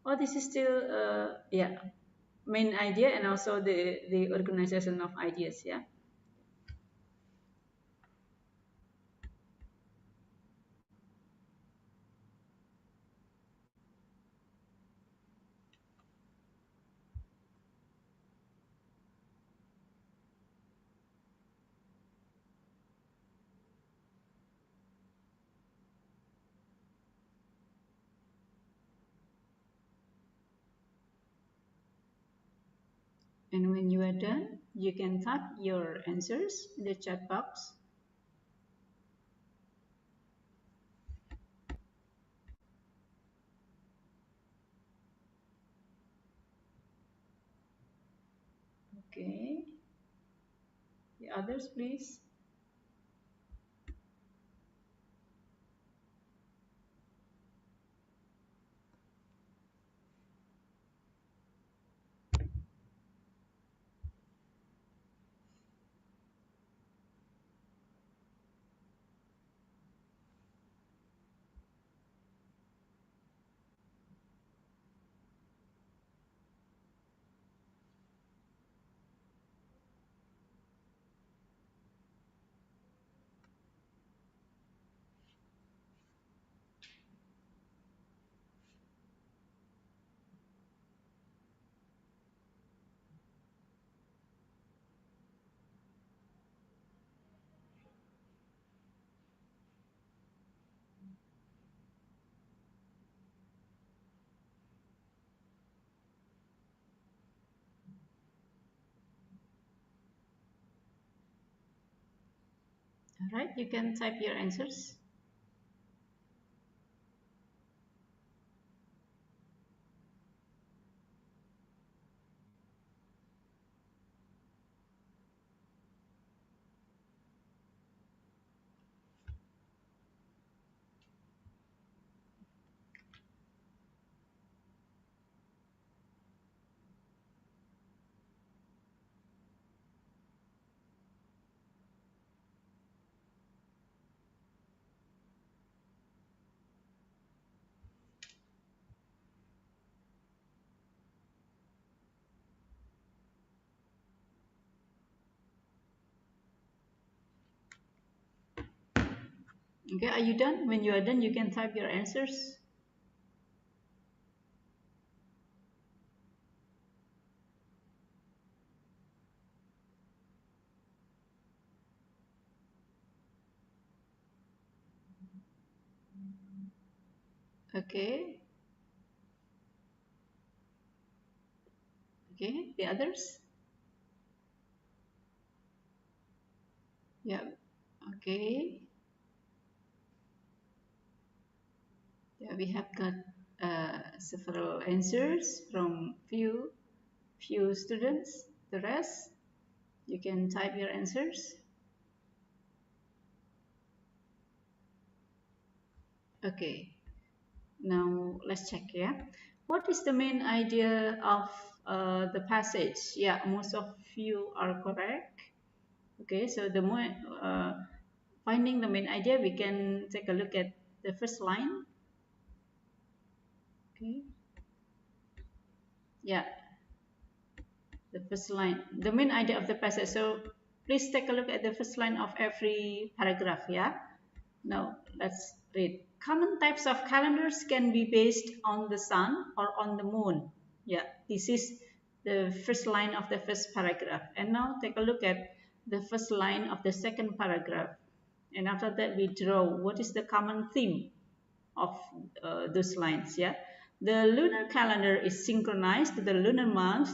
oh, this is still yeah, main idea and also the organization of ideas. Yeah. And when you are done, you can type your answers in the chat box. Okay. The others, please. All right, you can type your answers. Okay, are you done? When you are done, you can type your answers. Okay. Okay, the others? Yeah. Okay. Yeah, we have got several answers from few students. The rest, you can type your answers. Okay. Now let's check. Yeah. What is the main idea of the passage? Yeah, most of you are correct. Okay, so finding the main idea, we can take a look at the first line. Okay. Yeah, the first line, the main idea of the passage. So please take a look at the first line of every paragraph. Yeah. Now let's read. Common types of calendars can be based on the sun or on the moon. Yeah, this is the first line of the first paragraph. And now take a look at the first line of the second paragraph. And after that, we draw what is the common theme of those lines. Yeah, the lunar calendar is synchronized to the lunar month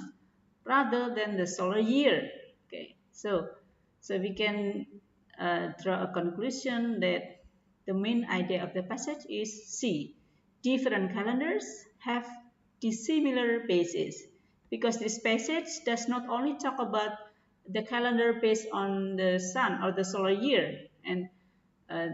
rather than the solar year. Okay, so we can draw a conclusion that the main idea of the passage is C. Different calendars have dissimilar bases, because this passage does not only talk about the calendar based on the sun or the solar year, and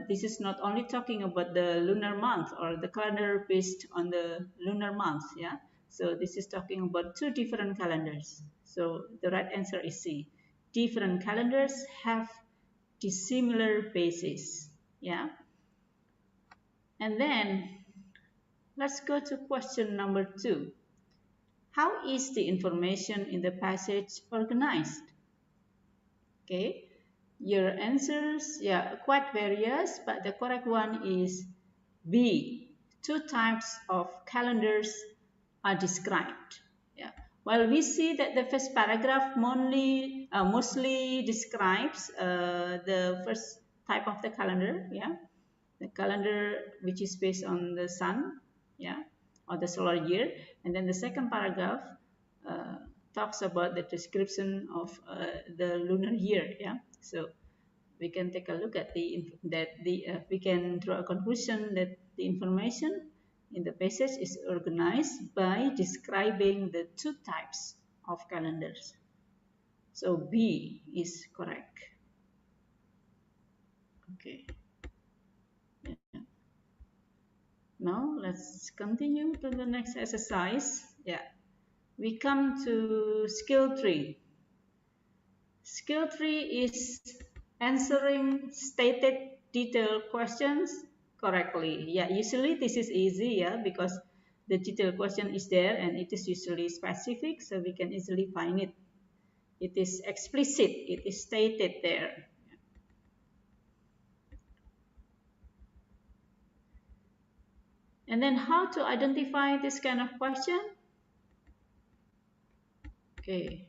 this is not only talking about the lunar month or the calendar based on the lunar month. Yeah, so this is talking about two different calendars. So the right answer is C. Different calendars have dissimilar bases. Yeah, and then let's go to question number 2. How is the information in the passage organized? Okay, your answers, yeah, quite various, but the correct one is B. Two types of calendars are described. Yeah. Well, we see that the first paragraph mostly describes the first type of the calendar. Yeah, the calendar which is based on the sun. Yeah, or the solar year, and then the second paragraph uh, talks about the description of the lunar year. Yeah, so we can take a look at we can draw a conclusion that the information in the passage is organized by describing the two types of calendars. So B is correct. Okay. Yeah. Now let's continue to the next exercise. Yeah. We come to skill 3. Skill 3 is answering stated detailed questions correctly. Yeah, usually this is easy, yeah, because the detailed question is there and it is usually specific, so we can easily find it. It is explicit, it is stated there. And then how to identify this kind of question? Okay.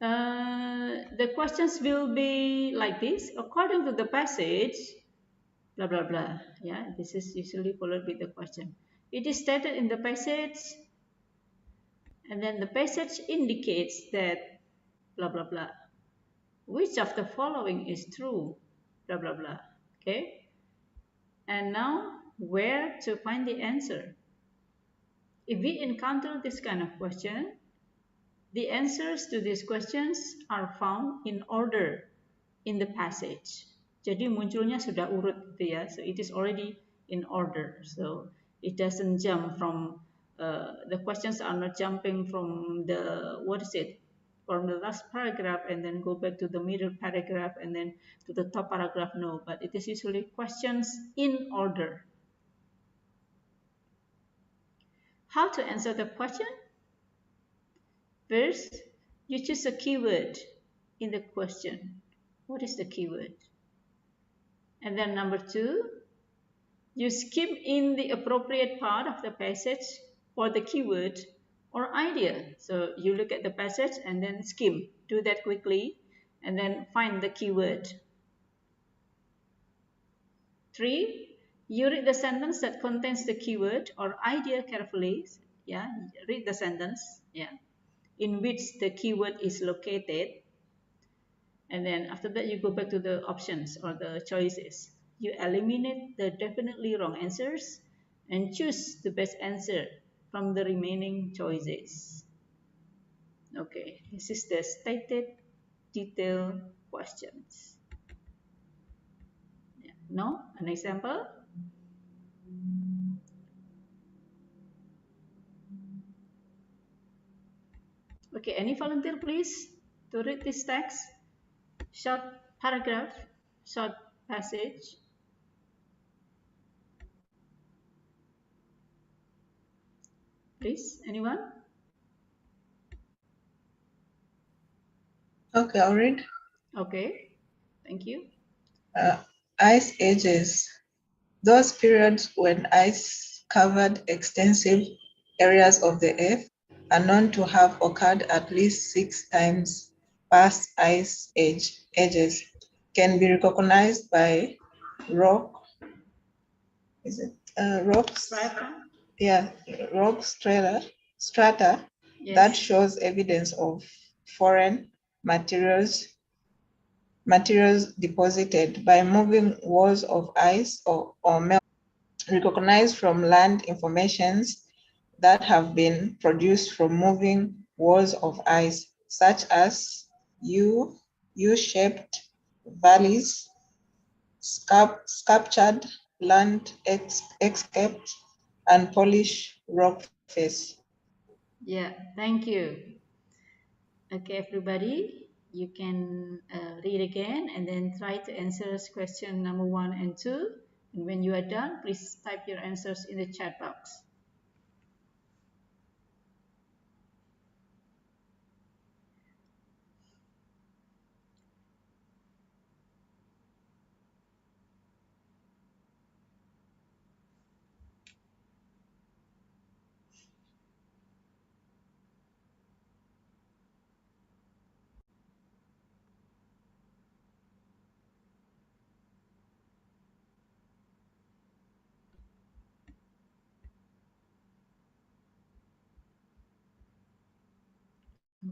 The questions will be like this. According to the passage, blah blah blah. Yeah, this is usually followed with the question. It is stated in the passage, and then the passage indicates that blah blah blah. Which of the following is true? Blah blah blah. Okay. And now, where to find the answer? If we encounter this kind of question, the answers to these questions are found in order in the passage. Jadi munculnya sudah urut gitu ya. So it is already in order. So it doesn't jump from the questions are not jumping from the from the last paragraph and then go back to the middle paragraph and then to the top paragraph. No, but it is usually questions in order. How to answer the question? First, you choose a keyword in the question. What is the keyword? And then number 2, you skip in the appropriate part of the passage for the keyword or idea. So you look at the passage and then skim. Do that quickly and then find the keyword. 3, you read the sentence that contains the keyword or idea carefully. Yeah, read the sentence. Yeah, in which the keyword is located. And then after that, you go back to the options or the choices. You eliminate the definitely wrong answers and choose the best answer from the remaining choices. Okay, this is the stated detailed questions. Yeah. Now, an example. Okay, any volunteer please to read this text? Short paragraph. short passage? Please, anyone? Okay, I'll read. Okay, thank you. Ice ages. Those periods when ice covered extensive areas of the earth are known to have occurred at least 6 times. Past ice ages can be recognized by rock, rocks? Strata? Yeah, rock strata Yes. that shows evidence of foreign materials deposited by moving walls of ice or melt, recognized from land informations that have been produced from moving walls of ice, such as U-shaped valleys, sculptured landscapes, and polished rock face. Yeah, thank you. Okay, everybody, you can read again and then try to answer question number 1 and 2. And when you are done, please type your answers in the chat box.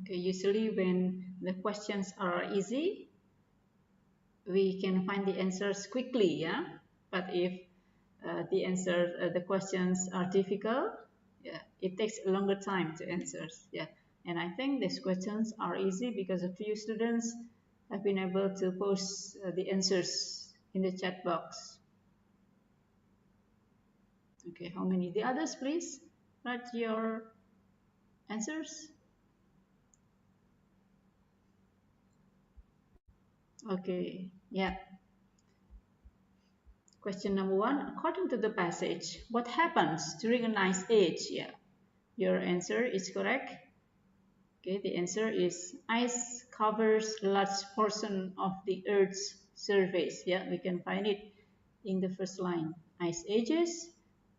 Okay, usually when the questions are easy, we can find the answers quickly, yeah. But if the questions are difficult, yeah, it takes a longer time to answer, yeah. And I think these questions are easy because a few students have been able to post the answers in the chat box. Okay, how many? The others, please write your answers. Okay, yeah. Question number 1, according to the passage, what happens during an ice age? Yeah, your answer is correct. Okay, the answer is ice covers a large portion of the Earth's surface. Yeah, we can find it in the first line. Ice ages,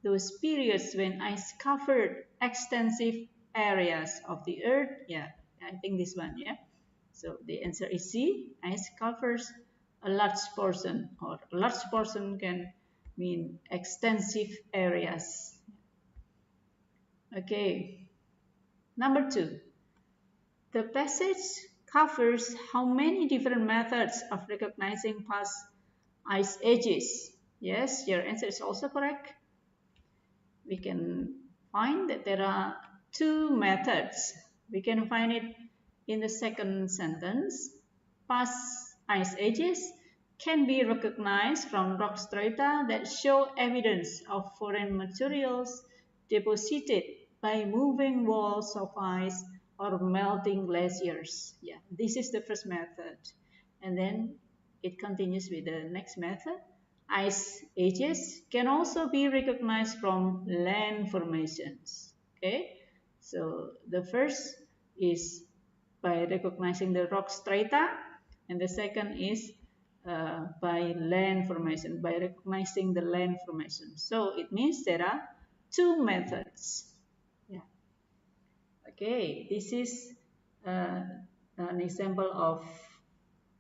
those periods when ice covered extensive areas of the Earth. Yeah, I think this one, yeah. So the answer is C, ice covers a large portion, or a large portion can mean extensive areas. Okay, number 2. The passage covers how many different methods of recognizing past ice ages? Yes, your answer is also correct. We can find that there are 2 methods. We can find it in the second sentence. Past ice ages can be recognized from rock strata that show evidence of foreign materials deposited by moving walls of ice or melting glaciers. Yeah, this is the first method. And then it continues with the next method. Ice ages can also be recognized from land formations. Okay, so the first is by recognizing the rock strata, and the second is by land formation, by recognizing the land formation. So it means there are 2 methods. Yeah. Okay, this is an example of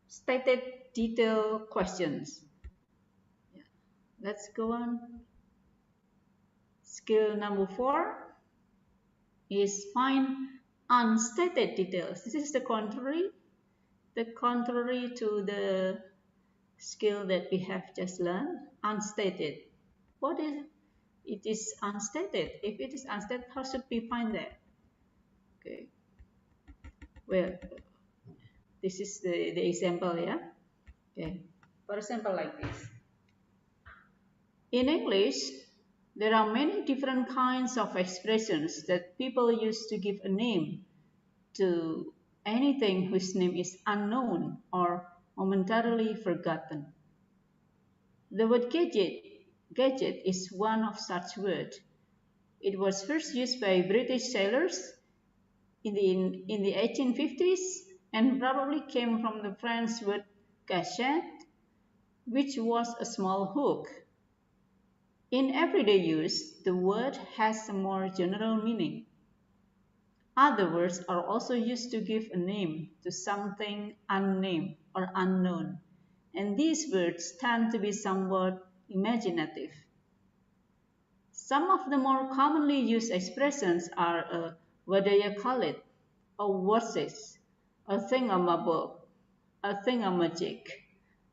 stated detail questions. Yeah. Let's go on. Skill number 4 is find unstated details. This is the contrary to the skill that we have just learned, unstated. What is it? Is unstated. If it is unstated, how should we find that? Okay. Well, this is the example, yeah. Okay. For example, like this. In English, there are many different kinds of expressions that people use to give a name to anything whose name is unknown or momentarily forgotten. The word gadget is one of such words. It was first used by British sailors in the 1850s and probably came from the French word cachette, which was a small hook. In everyday use, the word has a more general meaning. Other words are also used to give a name to something unnamed or unknown, and these words tend to be somewhat imaginative. Some of the more commonly used expressions are what do you call it, a what's this, a thingamabob, a thingamajig,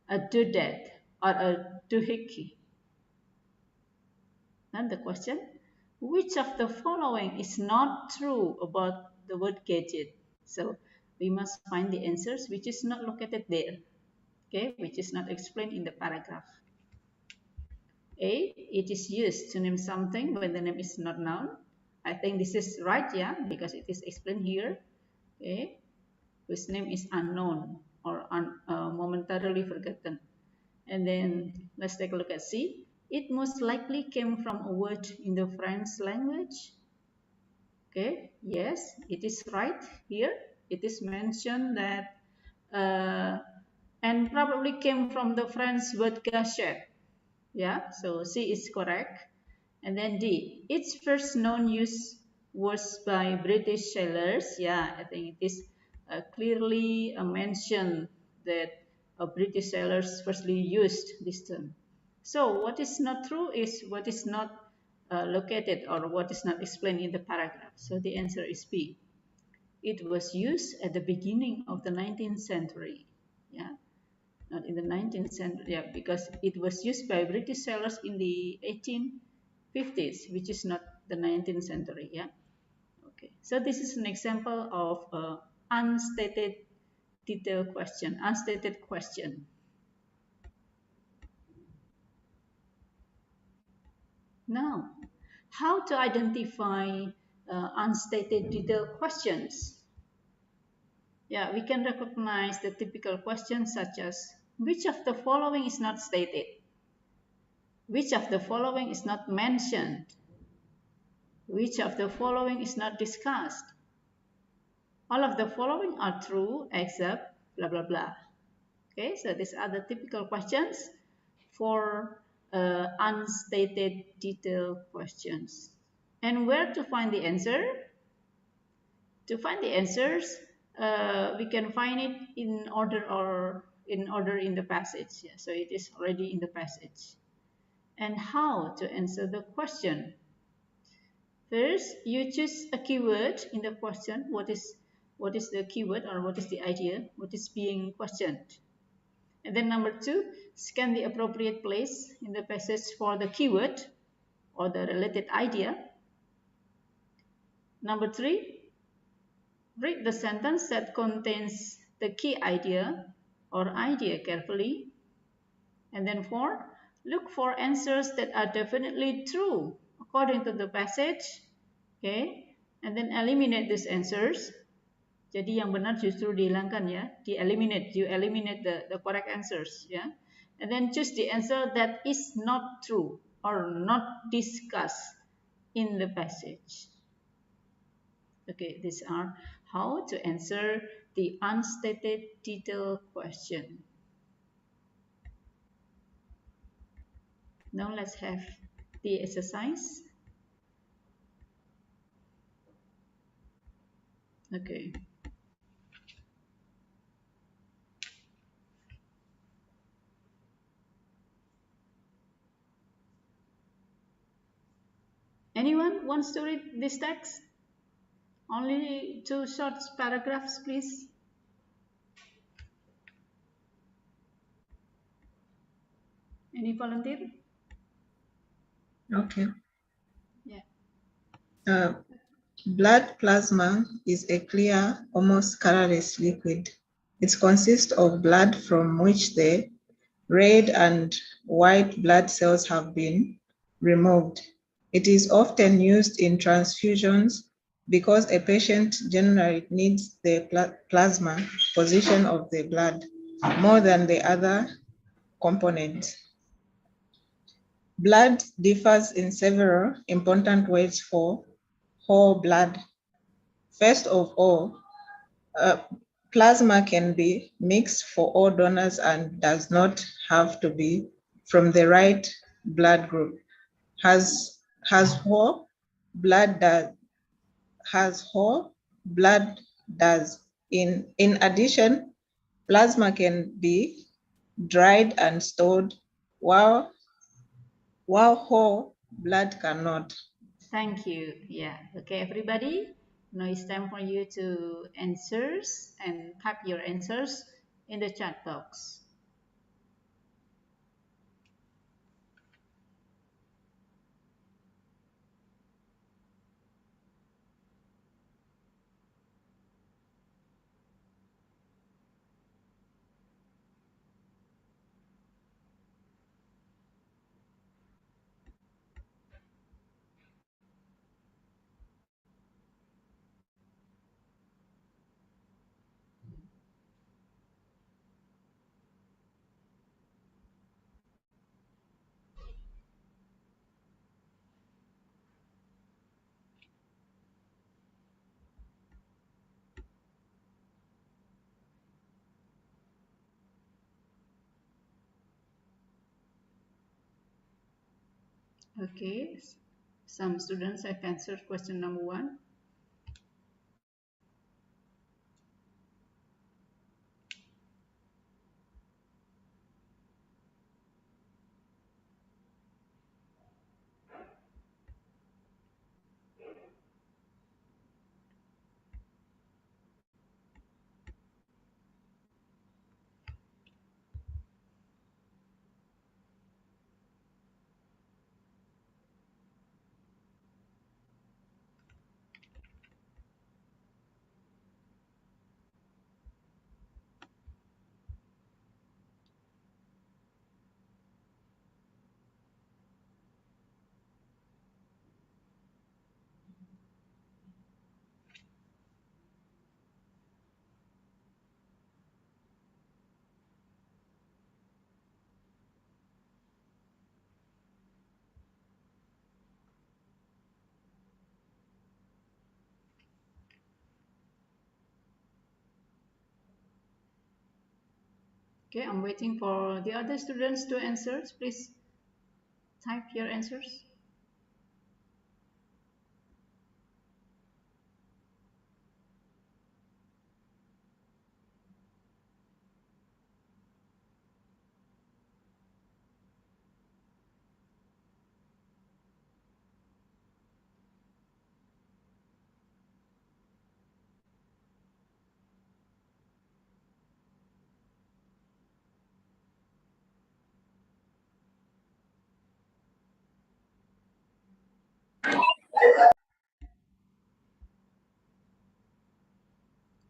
a doodad, or a doohickey. And the question, which of the following is not true about the word gadget? So we must find the answers which is not located there, okay, which is not explained in the paragraph. A, it is used to name something when the name is not known. I think this is right, yeah, because it is explained here, okay, whose name is unknown or momentarily forgotten. And then let's take a look at C. It most likely came from a word in the French language. Okay, yes, it is right here. It is mentioned that and probably came from the French word gâchette. Yeah, so C is correct. And then D, its first known use was by British sailors. Yeah, I think it is clearly mentioned that British sailors firstly used this term. So what is not true is what is not located or what is not explained in the paragraph. So the answer is B. It was used at the beginning of the 19th century. Yeah, not in the 19th century, yeah, because it was used by British sailors in the 1850s, which is not the 19th century. Yeah. Okay. So this is an example of unstated detailed question, unstated question. Now, how to identify unstated detailed questions? Yeah, we can recognize the typical questions such as, which of the following is not stated? Which of the following is not mentioned? Which of the following is not discussed? All of the following are true except blah, blah, blah. Okay, so these are the typical questions for unstated detailed questions. And where to find the answer? To find the answers, we can find it in order or in order in the passage. Yeah, so it is already in the passage. And how to answer the question? First, you choose a keyword in the question. What is the keyword or what is the idea? What is being questioned? And then number two, scan the appropriate place in the passage for the keyword or the related idea. Number three, read the sentence that contains the key idea or idea carefully. And then four, look for answers that are definitely true according to the passage. Okay, and then eliminate these answers. Jadi yang benar justru dihilangkan ya, you eliminate the correct answers ya. And then choose the answer that is not true or not discussed in the passage. Okay, these are how to answer the unstated detailed question. Now let's have the exercise. Okay. Anyone wants to read this text? Only 2 short paragraphs, please. Any volunteer? Okay. Yeah. Blood plasma is a clear, almost colorless liquid. It consists of blood from which the red and white blood cells have been removed. It is often used in transfusions because a patient generally needs the plasma position of the blood more than the other components. Blood differs in several important ways for whole blood. First of all, plasma can be mixed for all donors and does not have to be from the right blood group. Has whole blood does. In addition, plasma can be dried and stored while whole blood cannot. Thank you. Yeah. Okay, everybody. Now it's time for you to answers and type your answers in the chat box. Okay. Some students have answered question number 1. Okay, I'm waiting for the other students to answer. Please type your answers.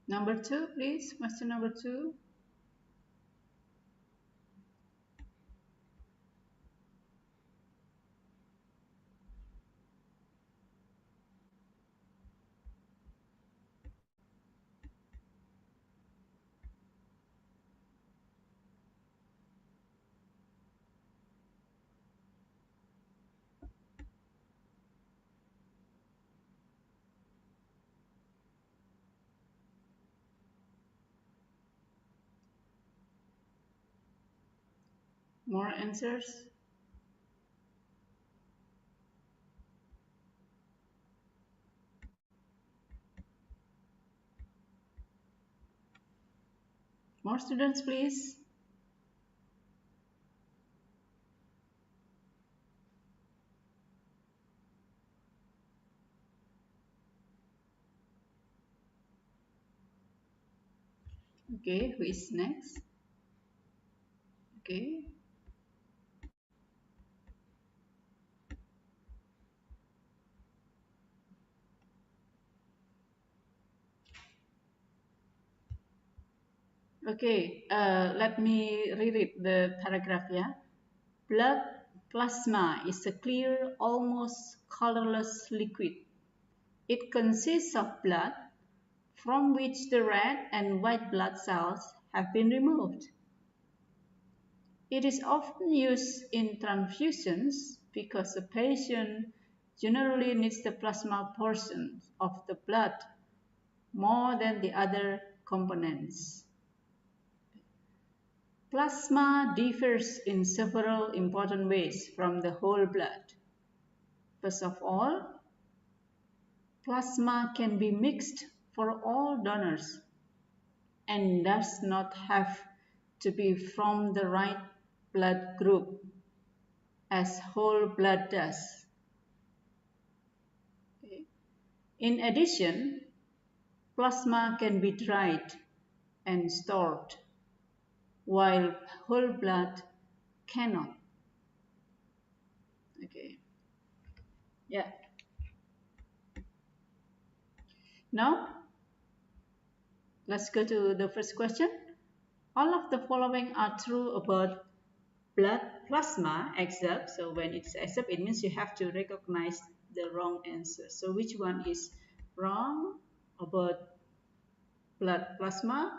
Number 2, please. Question number 2. More answers? More students, please. Okay, who is next? Okay. Okay, let me reread the paragraph, yeah. Blood plasma is a clear, almost colorless liquid. It consists of blood from which the red and white blood cells have been removed. It is often used in transfusions because a patient generally needs the plasma portion of the blood more than the other components. Plasma differs in several important ways from the whole blood. First of all, plasma can be mixed for all donors and does not have to be from the right blood group as whole blood does. Okay. In addition, plasma can be dried and stored, while whole blood cannot. Okay. Yeah. Now, let's go to the first question. All of the following are true about blood plasma except, so when it's except, it means you have to recognize the wrong answer. So which one is wrong about blood plasma?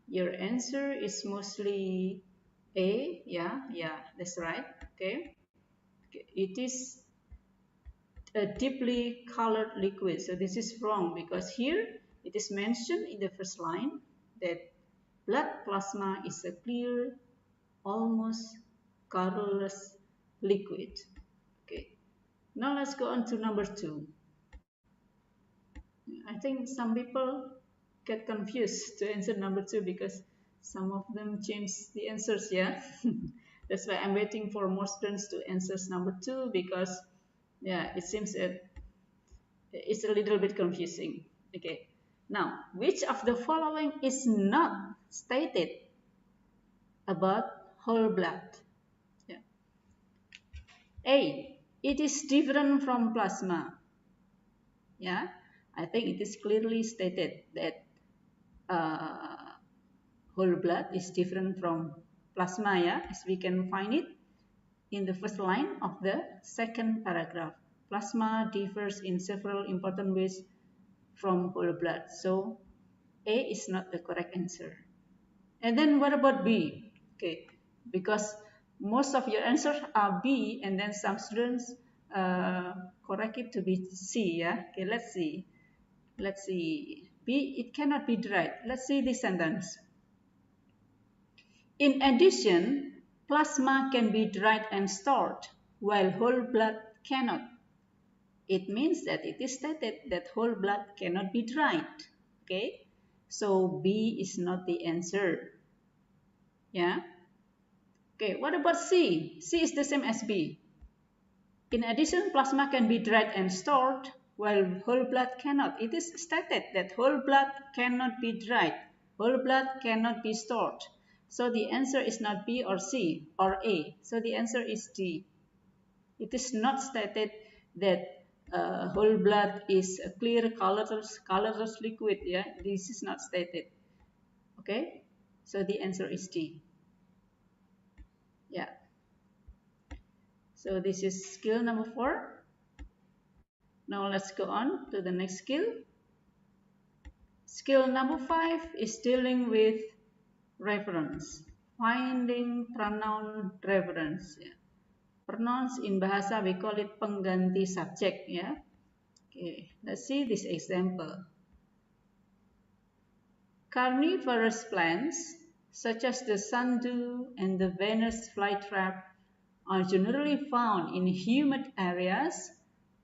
Your answer is mostly A. Yeah, that's right. Okay. It is a deeply colored liquid. So this is wrong because here it is mentioned in the first line that blood plasma is a clear, almost colorless liquid. Okay. Now let's go on to number 2. I think some people get confused to answer number 2 because some of them change the answers, yeah. That's why I'm waiting for more students to answer number 2 because yeah, it seems that it's a little bit confusing. Okay. Now, which of the following is not stated about whole blood? Yeah. A. It is different from plasma. Yeah, I think it is clearly stated that whole blood is different from plasma. Yeah, as we can find it in the first line of the second paragraph. Plasma differs in several important ways from whole blood. So A is not the correct answer. And then what about B? Okay, because most of your answers are B, and then some students correct it to be C. Yeah. Okay, let's see. Let's see. B, it cannot be dried. Let's see this sentence. In addition, plasma can be dried and stored, while whole blood cannot. It means that it is stated that whole blood cannot be dried. Okay, so B is not the answer. Yeah. Okay, what about C? C is the same as B. In addition, plasma can be dried and stored, while whole blood cannot. It is stated that whole blood cannot be dried, whole blood cannot be stored. So the answer is not B or C or A. So the answer is D. It is not stated that whole blood is a clear colorless liquid. Yeah, this is not stated. Okay, so the answer is D. Yeah. So this is skill number 4. Now let's go on to the next skill. Skill number 5 is dealing with reference, finding pronoun reference. Ya. Pronouns in bahasa we call it pengganti subjek. Ya. Okay, let's see this example. Carnivorous plants such as the sundew and the Venus flytrap are generally found in humid areas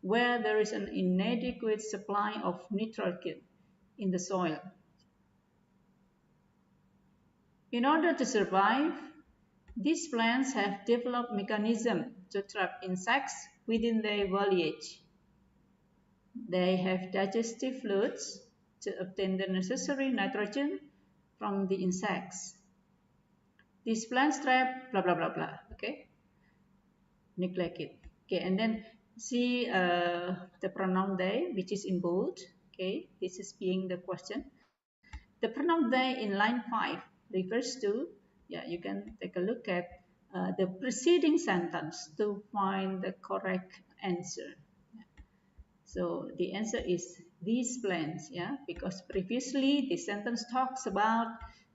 where there is an inadequate supply of nitrogen in the soil. In order to survive, these plants have developed mechanisms to trap insects within their foliage. They have digestive fluids to obtain the necessary nitrogen from the insects. These plants trap blah blah blah blah. Okay, neglect it. Okay, and then see the pronoun they, which is in bold. Okay, this is being the question. The pronoun they in line 5 refers to, yeah, you can take a look at the preceding sentence to find the correct answer. So the answer is these plants, yeah, because previously the sentence talks about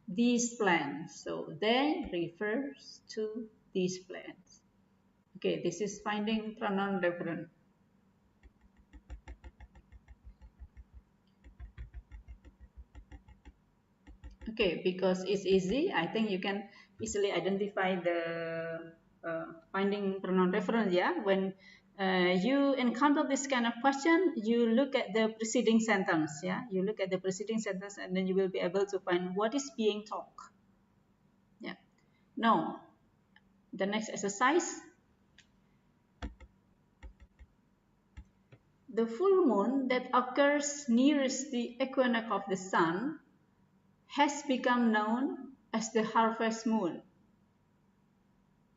these plants. So they refers to these plants. Okay, this is finding pronoun reference. Okay, because it's easy, I think you can easily identify the finding pronoun reference. Yeah, when you encounter this kind of question, you look at the preceding sentence. Yeah, you look at the preceding sentence, and then you will be able to find what is being talked. Yeah. Now, the next exercise. The full moon that occurs nearest the equinox of the sun has become known as the harvest moon.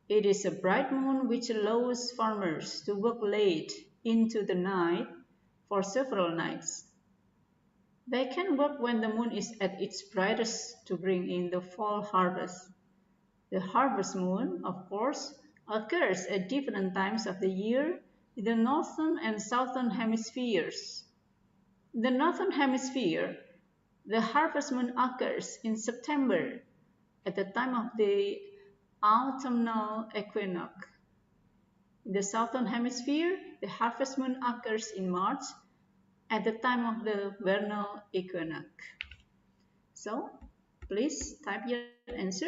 It is a bright moon which allows farmers to work late into the night for several nights. They can work when the moon is at its brightest to bring in the fall harvest. The harvest moon, of course, occurs at different times of the year in the northern and southern hemispheres. In the northern hemisphere, the harvest moon occurs in September at the time of the autumnal equinox. In the southern hemisphere, the harvest moon occurs in March at the time of the vernal equinox. So, please type your answer.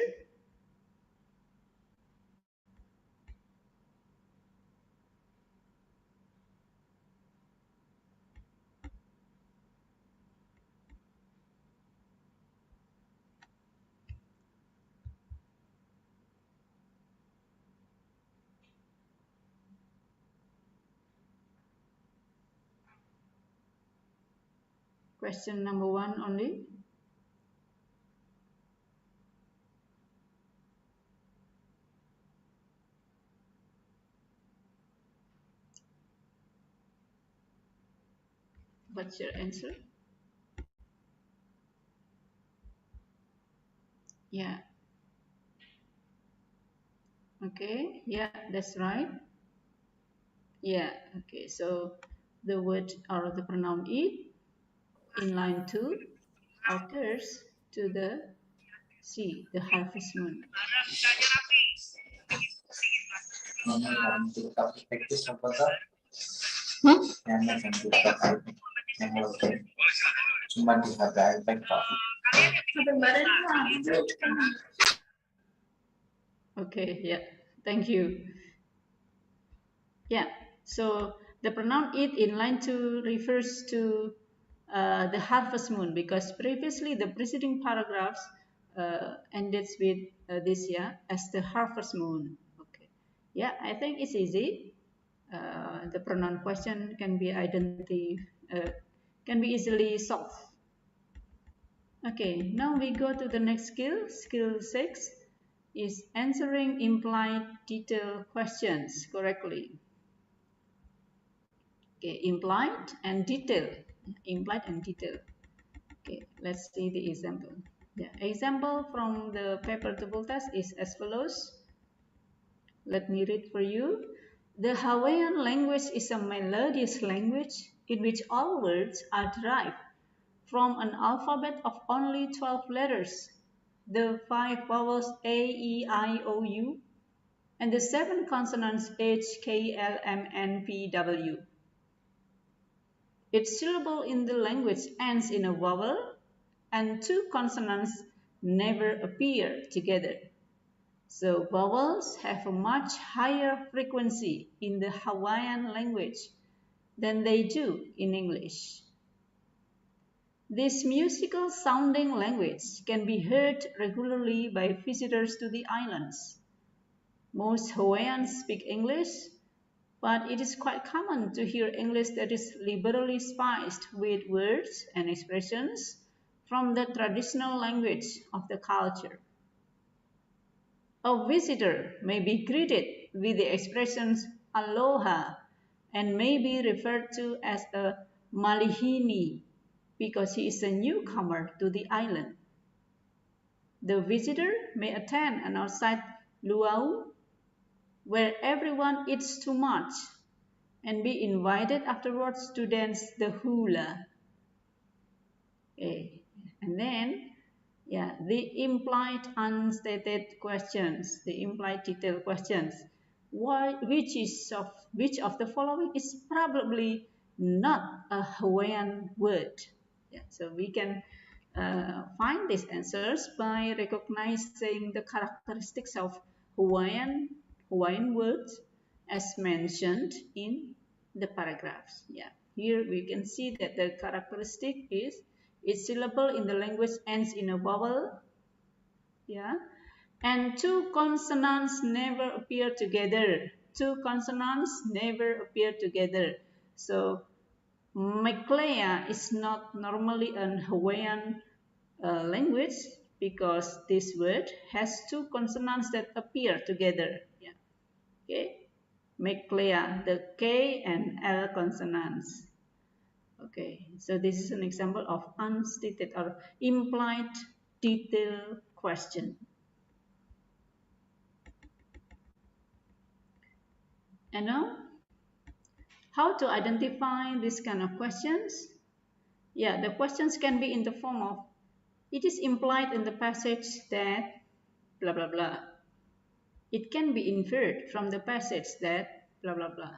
Question number 1 only. What's your answer? Yeah. Okay. Yeah, that's right. Yeah. Okay. So the word or the pronoun it in line 2 occurs to the sea, the harvest moon. Cuma di HP iPad Pak. Okay, yeah, thank you. Yeah, so the pronoun it in line 2 refers to the harvest moon because previously the preceding paragraphs ended with this, yeah, as the harvest moon. Okay, yeah, I think it's easy. The pronoun question can be can be easily solved. Okay, now we go to the next skill. Skill 6 is answering implied detailed questions correctly. Okay, implied and detail. Implied and detail. Okay, let's see the example. The example from the paper double test is as follows. Let me read for you. The Hawaiian language is a melodious language in which all words are derived from an alphabet of only 12 letters, the 5 vowels A, E, I, O, U, and the 7 consonants H, K, L, M, N, P, W. Each syllable in the language ends in a vowel, and 2 consonants never appear together. So vowels have a much higher frequency in the Hawaiian language than they do in English. This musical sounding language can be heard regularly by visitors to the islands. Most Hawaiians speak English, but it is quite common to hear English that is liberally spiced with words and expressions from the traditional language of the culture. A visitor may be greeted with the expressions aloha and may be referred to as a malihini because he is a newcomer to the island. The visitor may attend an outside luau where everyone eats too much and be invited afterwards to dance the hula. Okay. And then, the implied unstated questions, the implied detailed questions. which of the following is probably not a Hawaiian word? Yeah, so we can find these answers by recognizing the characteristics of Hawaiian words as mentioned in the paragraphs. Yeah, here we can see that the characteristic is each syllable in the language ends in a vowel. Yeah, and two consonants never appear together. Two consonants never appear together. So Macleya is not normally an Hawaiian language because this word has two consonants that appear together. Yeah. Okay. Macleya, the K and L consonants. Okay, so this is an example of unstated or implied detail question. And now, how to identify this kind of questions? Yeah, the questions can be in the form of, it is implied in the passage that blah blah blah. It can be inferred from the passage that blah blah blah.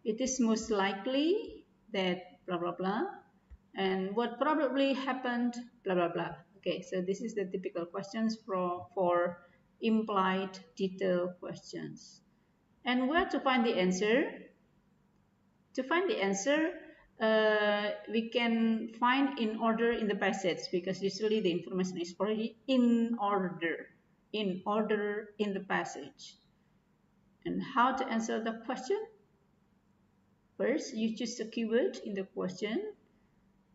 It is most likely that blah blah blah. And what probably happened blah blah blah. Okay, so this is the typical questions for implied detail questions. And where to find the answer? To find the answer, we can find in order in the passage because usually the information is already in order in the passage. And how to answer the question? First, you choose the keyword in the question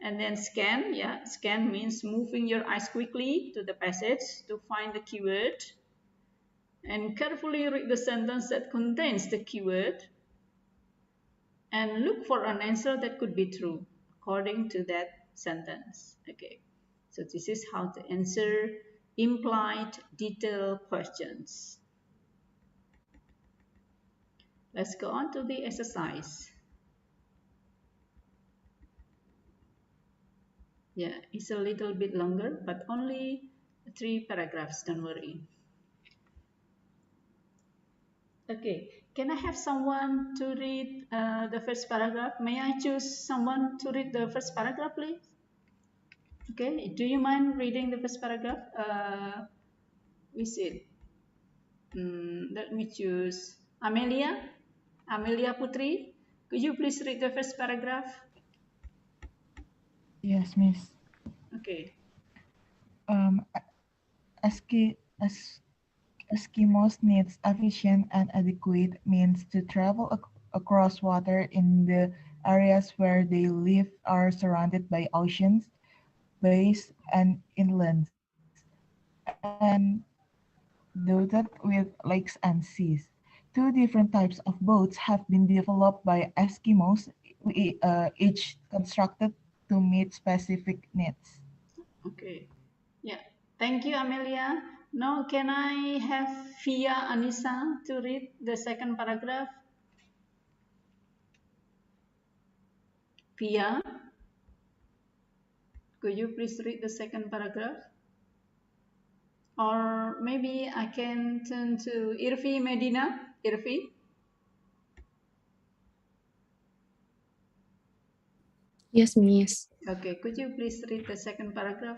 and then scan. Yeah, scan means moving your eyes quickly to the passage to find the keyword and carefully read the sentence that contains the keyword and look for an answer that could be true according to that sentence. Okay, so this is how to answer implied detail questions. Let's go on to the exercise. Yeah, it's a little bit longer, but only 3 paragraphs, don't worry. Okay, can I have someone to read the first paragraph? May I choose someone to read the first paragraph, please? Okay, do you mind reading the first paragraph? Is it? Let me choose Amelia. Amelia Putri, could you please read the first paragraph? Yes, Miss. Okay. Eski, es, Eskimos needs efficient and adequate means to travel across water in the areas where they live are surrounded by oceans, bays, and inlands, and dotted with lakes and seas. Two different types of boats have been developed by Eskimos, each constructed to meet specific needs. Okay. Yeah. Thank you, Amelia. Now, can I have Fia Anissa to read the second paragraph? Fia, could you please read the second paragraph? Or maybe I can turn to Irfi Medina. Irfi? Yes, Miss. Okay, could you please read the second paragraph?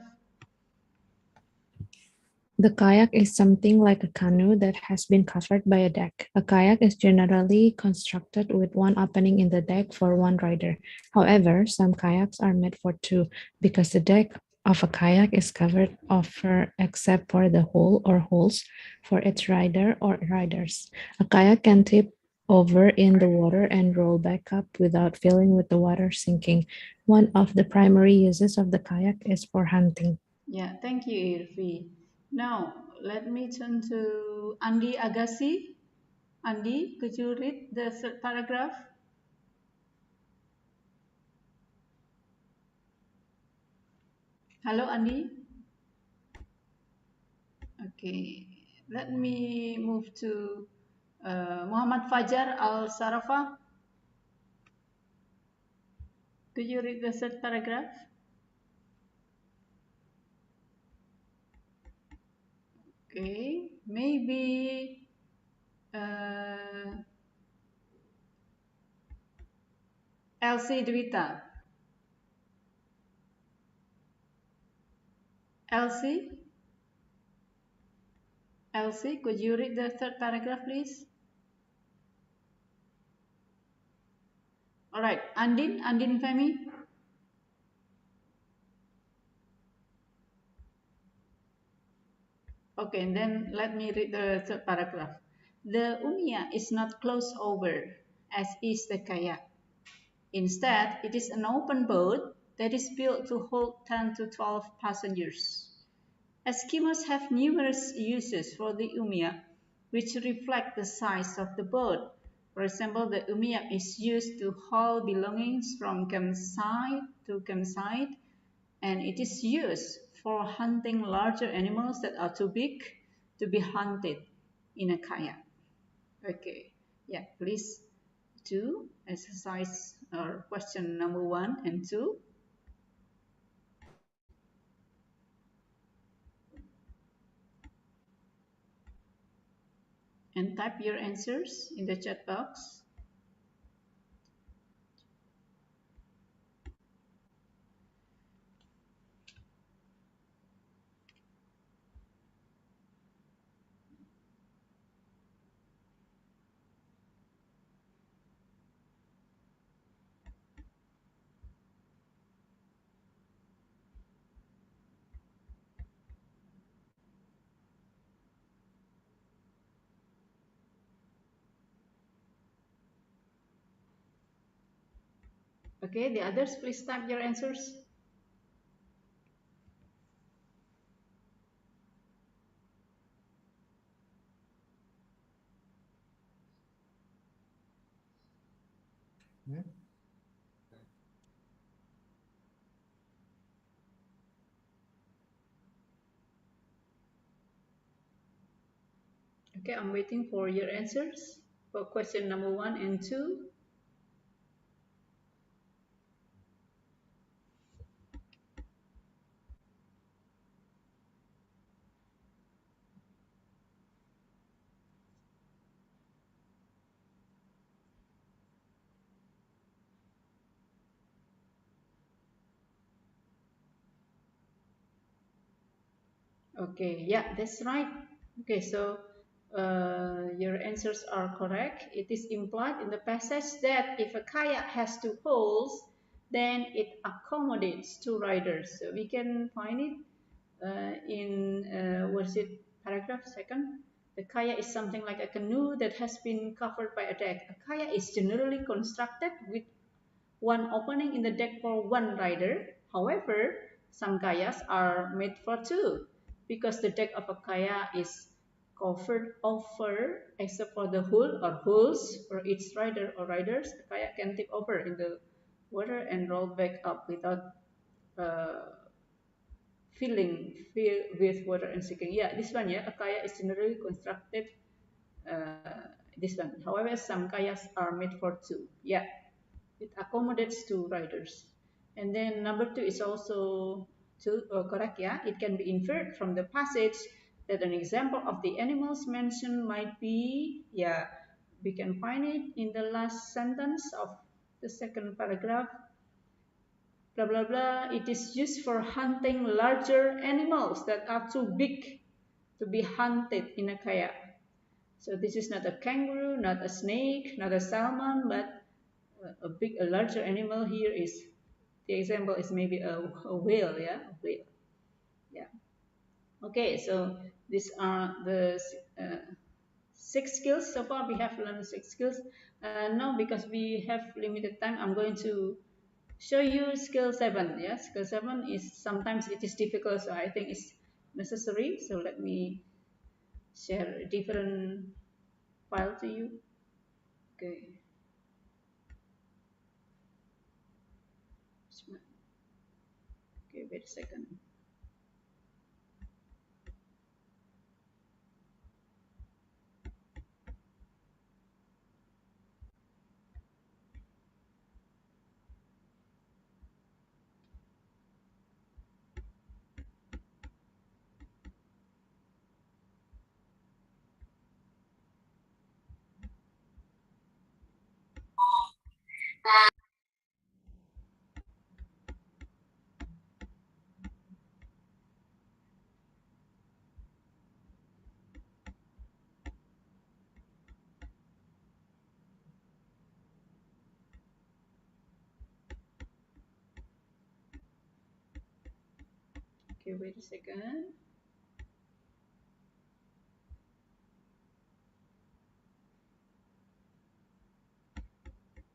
The kayak is something like a canoe that has been covered by a deck. A kayak is generally constructed with one opening in the deck for one rider. However, some kayaks are made for two because the deck of a kayak is covered over except for the hole or holes for its rider or riders. A kayak can tip over in the water and roll back up without filling with the water sinking. One of the primary uses of the kayak is for hunting. Yeah, thank you, Irfi. Now, let me turn to Andi Agassi. Andi, could you read the third paragraph? Hello, Andi. Okay, let me move to Muhammad Fajar Al-Sarafa. Could you read the third paragraph? Okay, maybe Elsie Dwita. Elsie? Elsie, could you read the third paragraph, please? All right, Andin Femi. Okay, and then let me read the third paragraph. The Umia is not closed over, as is the kayak. Instead, it is an open boat that is built to hold 10 to 12 passengers. Eskimos have numerous uses for the umiak, which reflect the size of the boat. For example, the umiak is used to haul belongings from campsite to campsite, and it is used for hunting larger animals that are too big to be hunted in a kayak. Okay, yeah, please do exercise or question number 1 and 2. And type your answers in the chat box. Okay, the others, please type your answers. Okay, I'm waiting for your answers for question number 1 and 2. Okay, yeah, that's right. Okay, so your answers are correct. It is implied in the passage that if a kayak has two poles, then it accommodates two riders. So we can find it in, what is it, paragraph second? The kayak is something like a canoe that has been covered by a deck. A kayak is generally constructed with one opening in the deck for one rider. However, some kayaks are made for two because the deck of a kayak is covered over except for the hull or hulls for each rider or riders. The kayak can tip over in the water and roll back up without filling with water and sinking. Yeah, this one, yeah, a kayak is generally constructed this one. However, some kayaks are made for two. Yeah, it accommodates two riders. And then number 2 is also correct. Yeah, it can be inferred from the passage that an example of the animals mentioned might be, yeah, we can find it in the last sentence of the second paragraph. Blah blah blah. It is used for hunting larger animals that are too big to be hunted in a kayak. So this is not a kangaroo, not a snake, not a salmon, but a larger animal here is, the example is maybe a whale. Yeah, a whale. Yeah. Okay, so these are the 6 skills. So far we have learned 6 skills. Now because we have limited time, I'm going to show you skill 7. Yeah, skill 7 is, sometimes it is difficult, so I think it's necessary. So let me share a different file to you. Okay. Okay, wait a second. Okay, wait a second.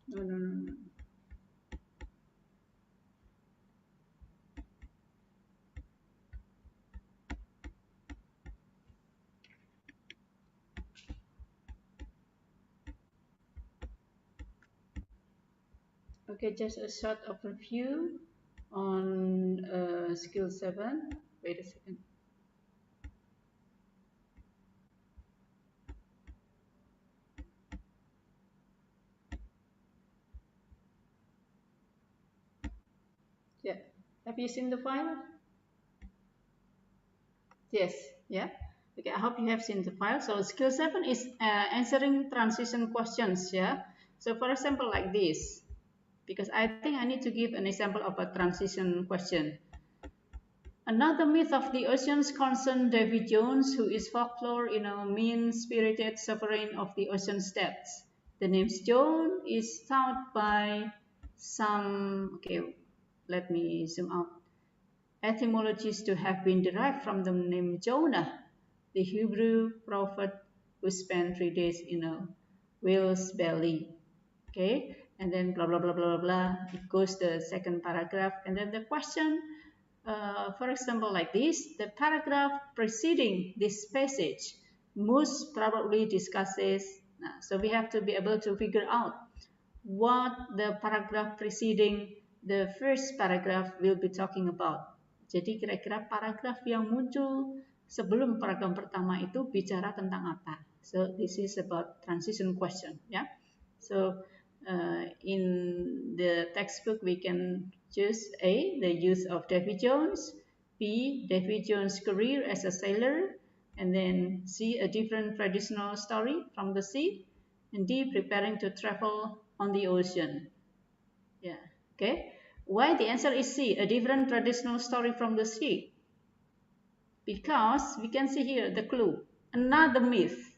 No. Okay, just a short overview on skill 7. Wait a second. Yeah. Have you seen the file? Yes. Yeah. Okay, I hope you have seen the file. So skill 7 is answering transition questions. Yeah. So for example, like this, because I think I need to give an example of a transition question. Another myth of the oceans concerns Davy Jones, who is folklore, mean-spirited sovereign of the ocean's depths. The name Jones is thought by some, okay, let me zoom out, etymologists to have been derived from the name Jonah, the Hebrew prophet who spent 3 days in a whale's belly. Okay, and then blah blah blah blah blah. It goes the second paragraph, and then the question, for example, like this: the paragraph preceding this passage most probably discusses. So we have to be able to figure out what the paragraph preceding the first paragraph will be talking about. Jadi kira-kira paragraf yang muncul sebelum paragraf pertama itu bicara tentang apa. So this is about transition question, yeah. So in the textbook we can choose A, the use of Davy Jones, B, Davy Jones' career as a sailor, and then C, a different traditional story from the sea, and D, preparing to travel on the ocean. Yeah, okay. Why the answer is C, a different traditional story from the sea? Because we can see here the clue, another myth.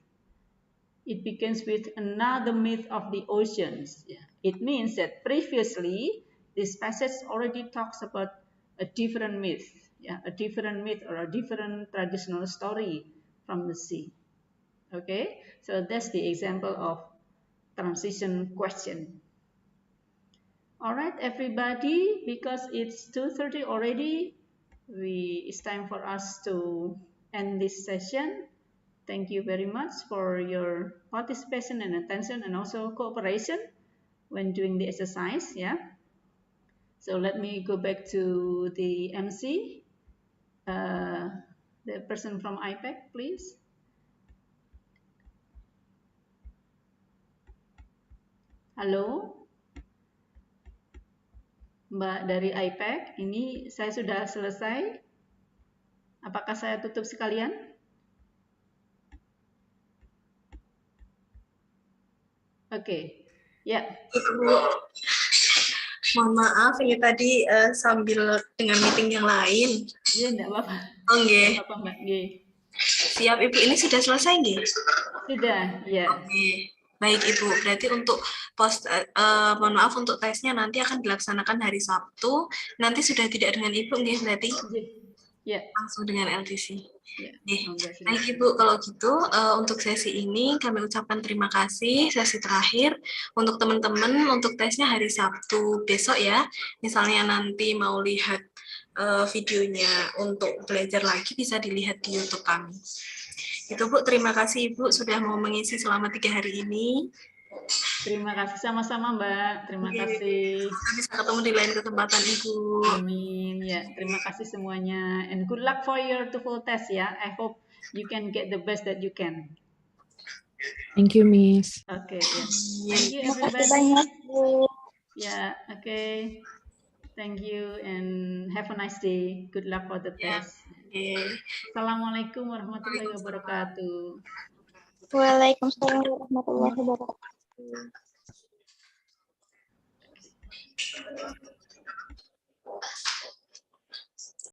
It begins with another myth of the oceans. Yeah. It means that previously this passage already talks about a different myth, yeah, a different myth or a different traditional story from the sea. Okay, so that's the example of transition question. All right, everybody, because it's 2:30 already, it's time for us to end this session. Thank you very much for your participation and attention and also cooperation when doing the exercise. Yeah. So let me go back to the MC, the person from IPAC, please. Halo, Mbak dari IPAC. Ini saya sudah selesai. Apakah saya tutup sekalian? Oke. Ya. Ibu, mohon maaf ini tadi sambil dengan meeting yang lain. Iya, enggak apa-apa. Oh, nggih. Enggak apa-apa, Mbak. Nggih. Siap, Ibu. Ini sudah selesai nggih? Sudah, ya. Oke. Baik, Ibu. Berarti untuk mohon maaf untuk tesnya nanti akan dilaksanakan hari Sabtu. Nanti sudah tidak dengan Ibu nggih berarti? Ya. Langsung dengan LTC. Ya. Baik Ibu, kalau gitu untuk sesi ini kami ucapkan terima kasih, sesi terakhir. Untuk teman-teman, untuk tesnya hari Sabtu besok ya. Misalnya nanti mau lihat videonya untuk belajar lagi, bisa dilihat di YouTube kami. Itu Bu, terima kasih Ibu sudah mau mengisi selama 3 hari ini. Terima kasih sama-sama Mbak, terima kasih. Bisa ketemu di lain kesempatan Ibu. Amin, ya terima kasih semuanya. And good luck for your TOEFL test ya. I hope you can get the best that you can. Thank you, Miss. Okay, yeah. Thank you everybody. Yeah, okay. Thank you and have a nice day. Good luck for the test. Assalamualaikum warahmatullahi wabarakatuh. Waalaikumsalam warahmatullahi wabarakatuh.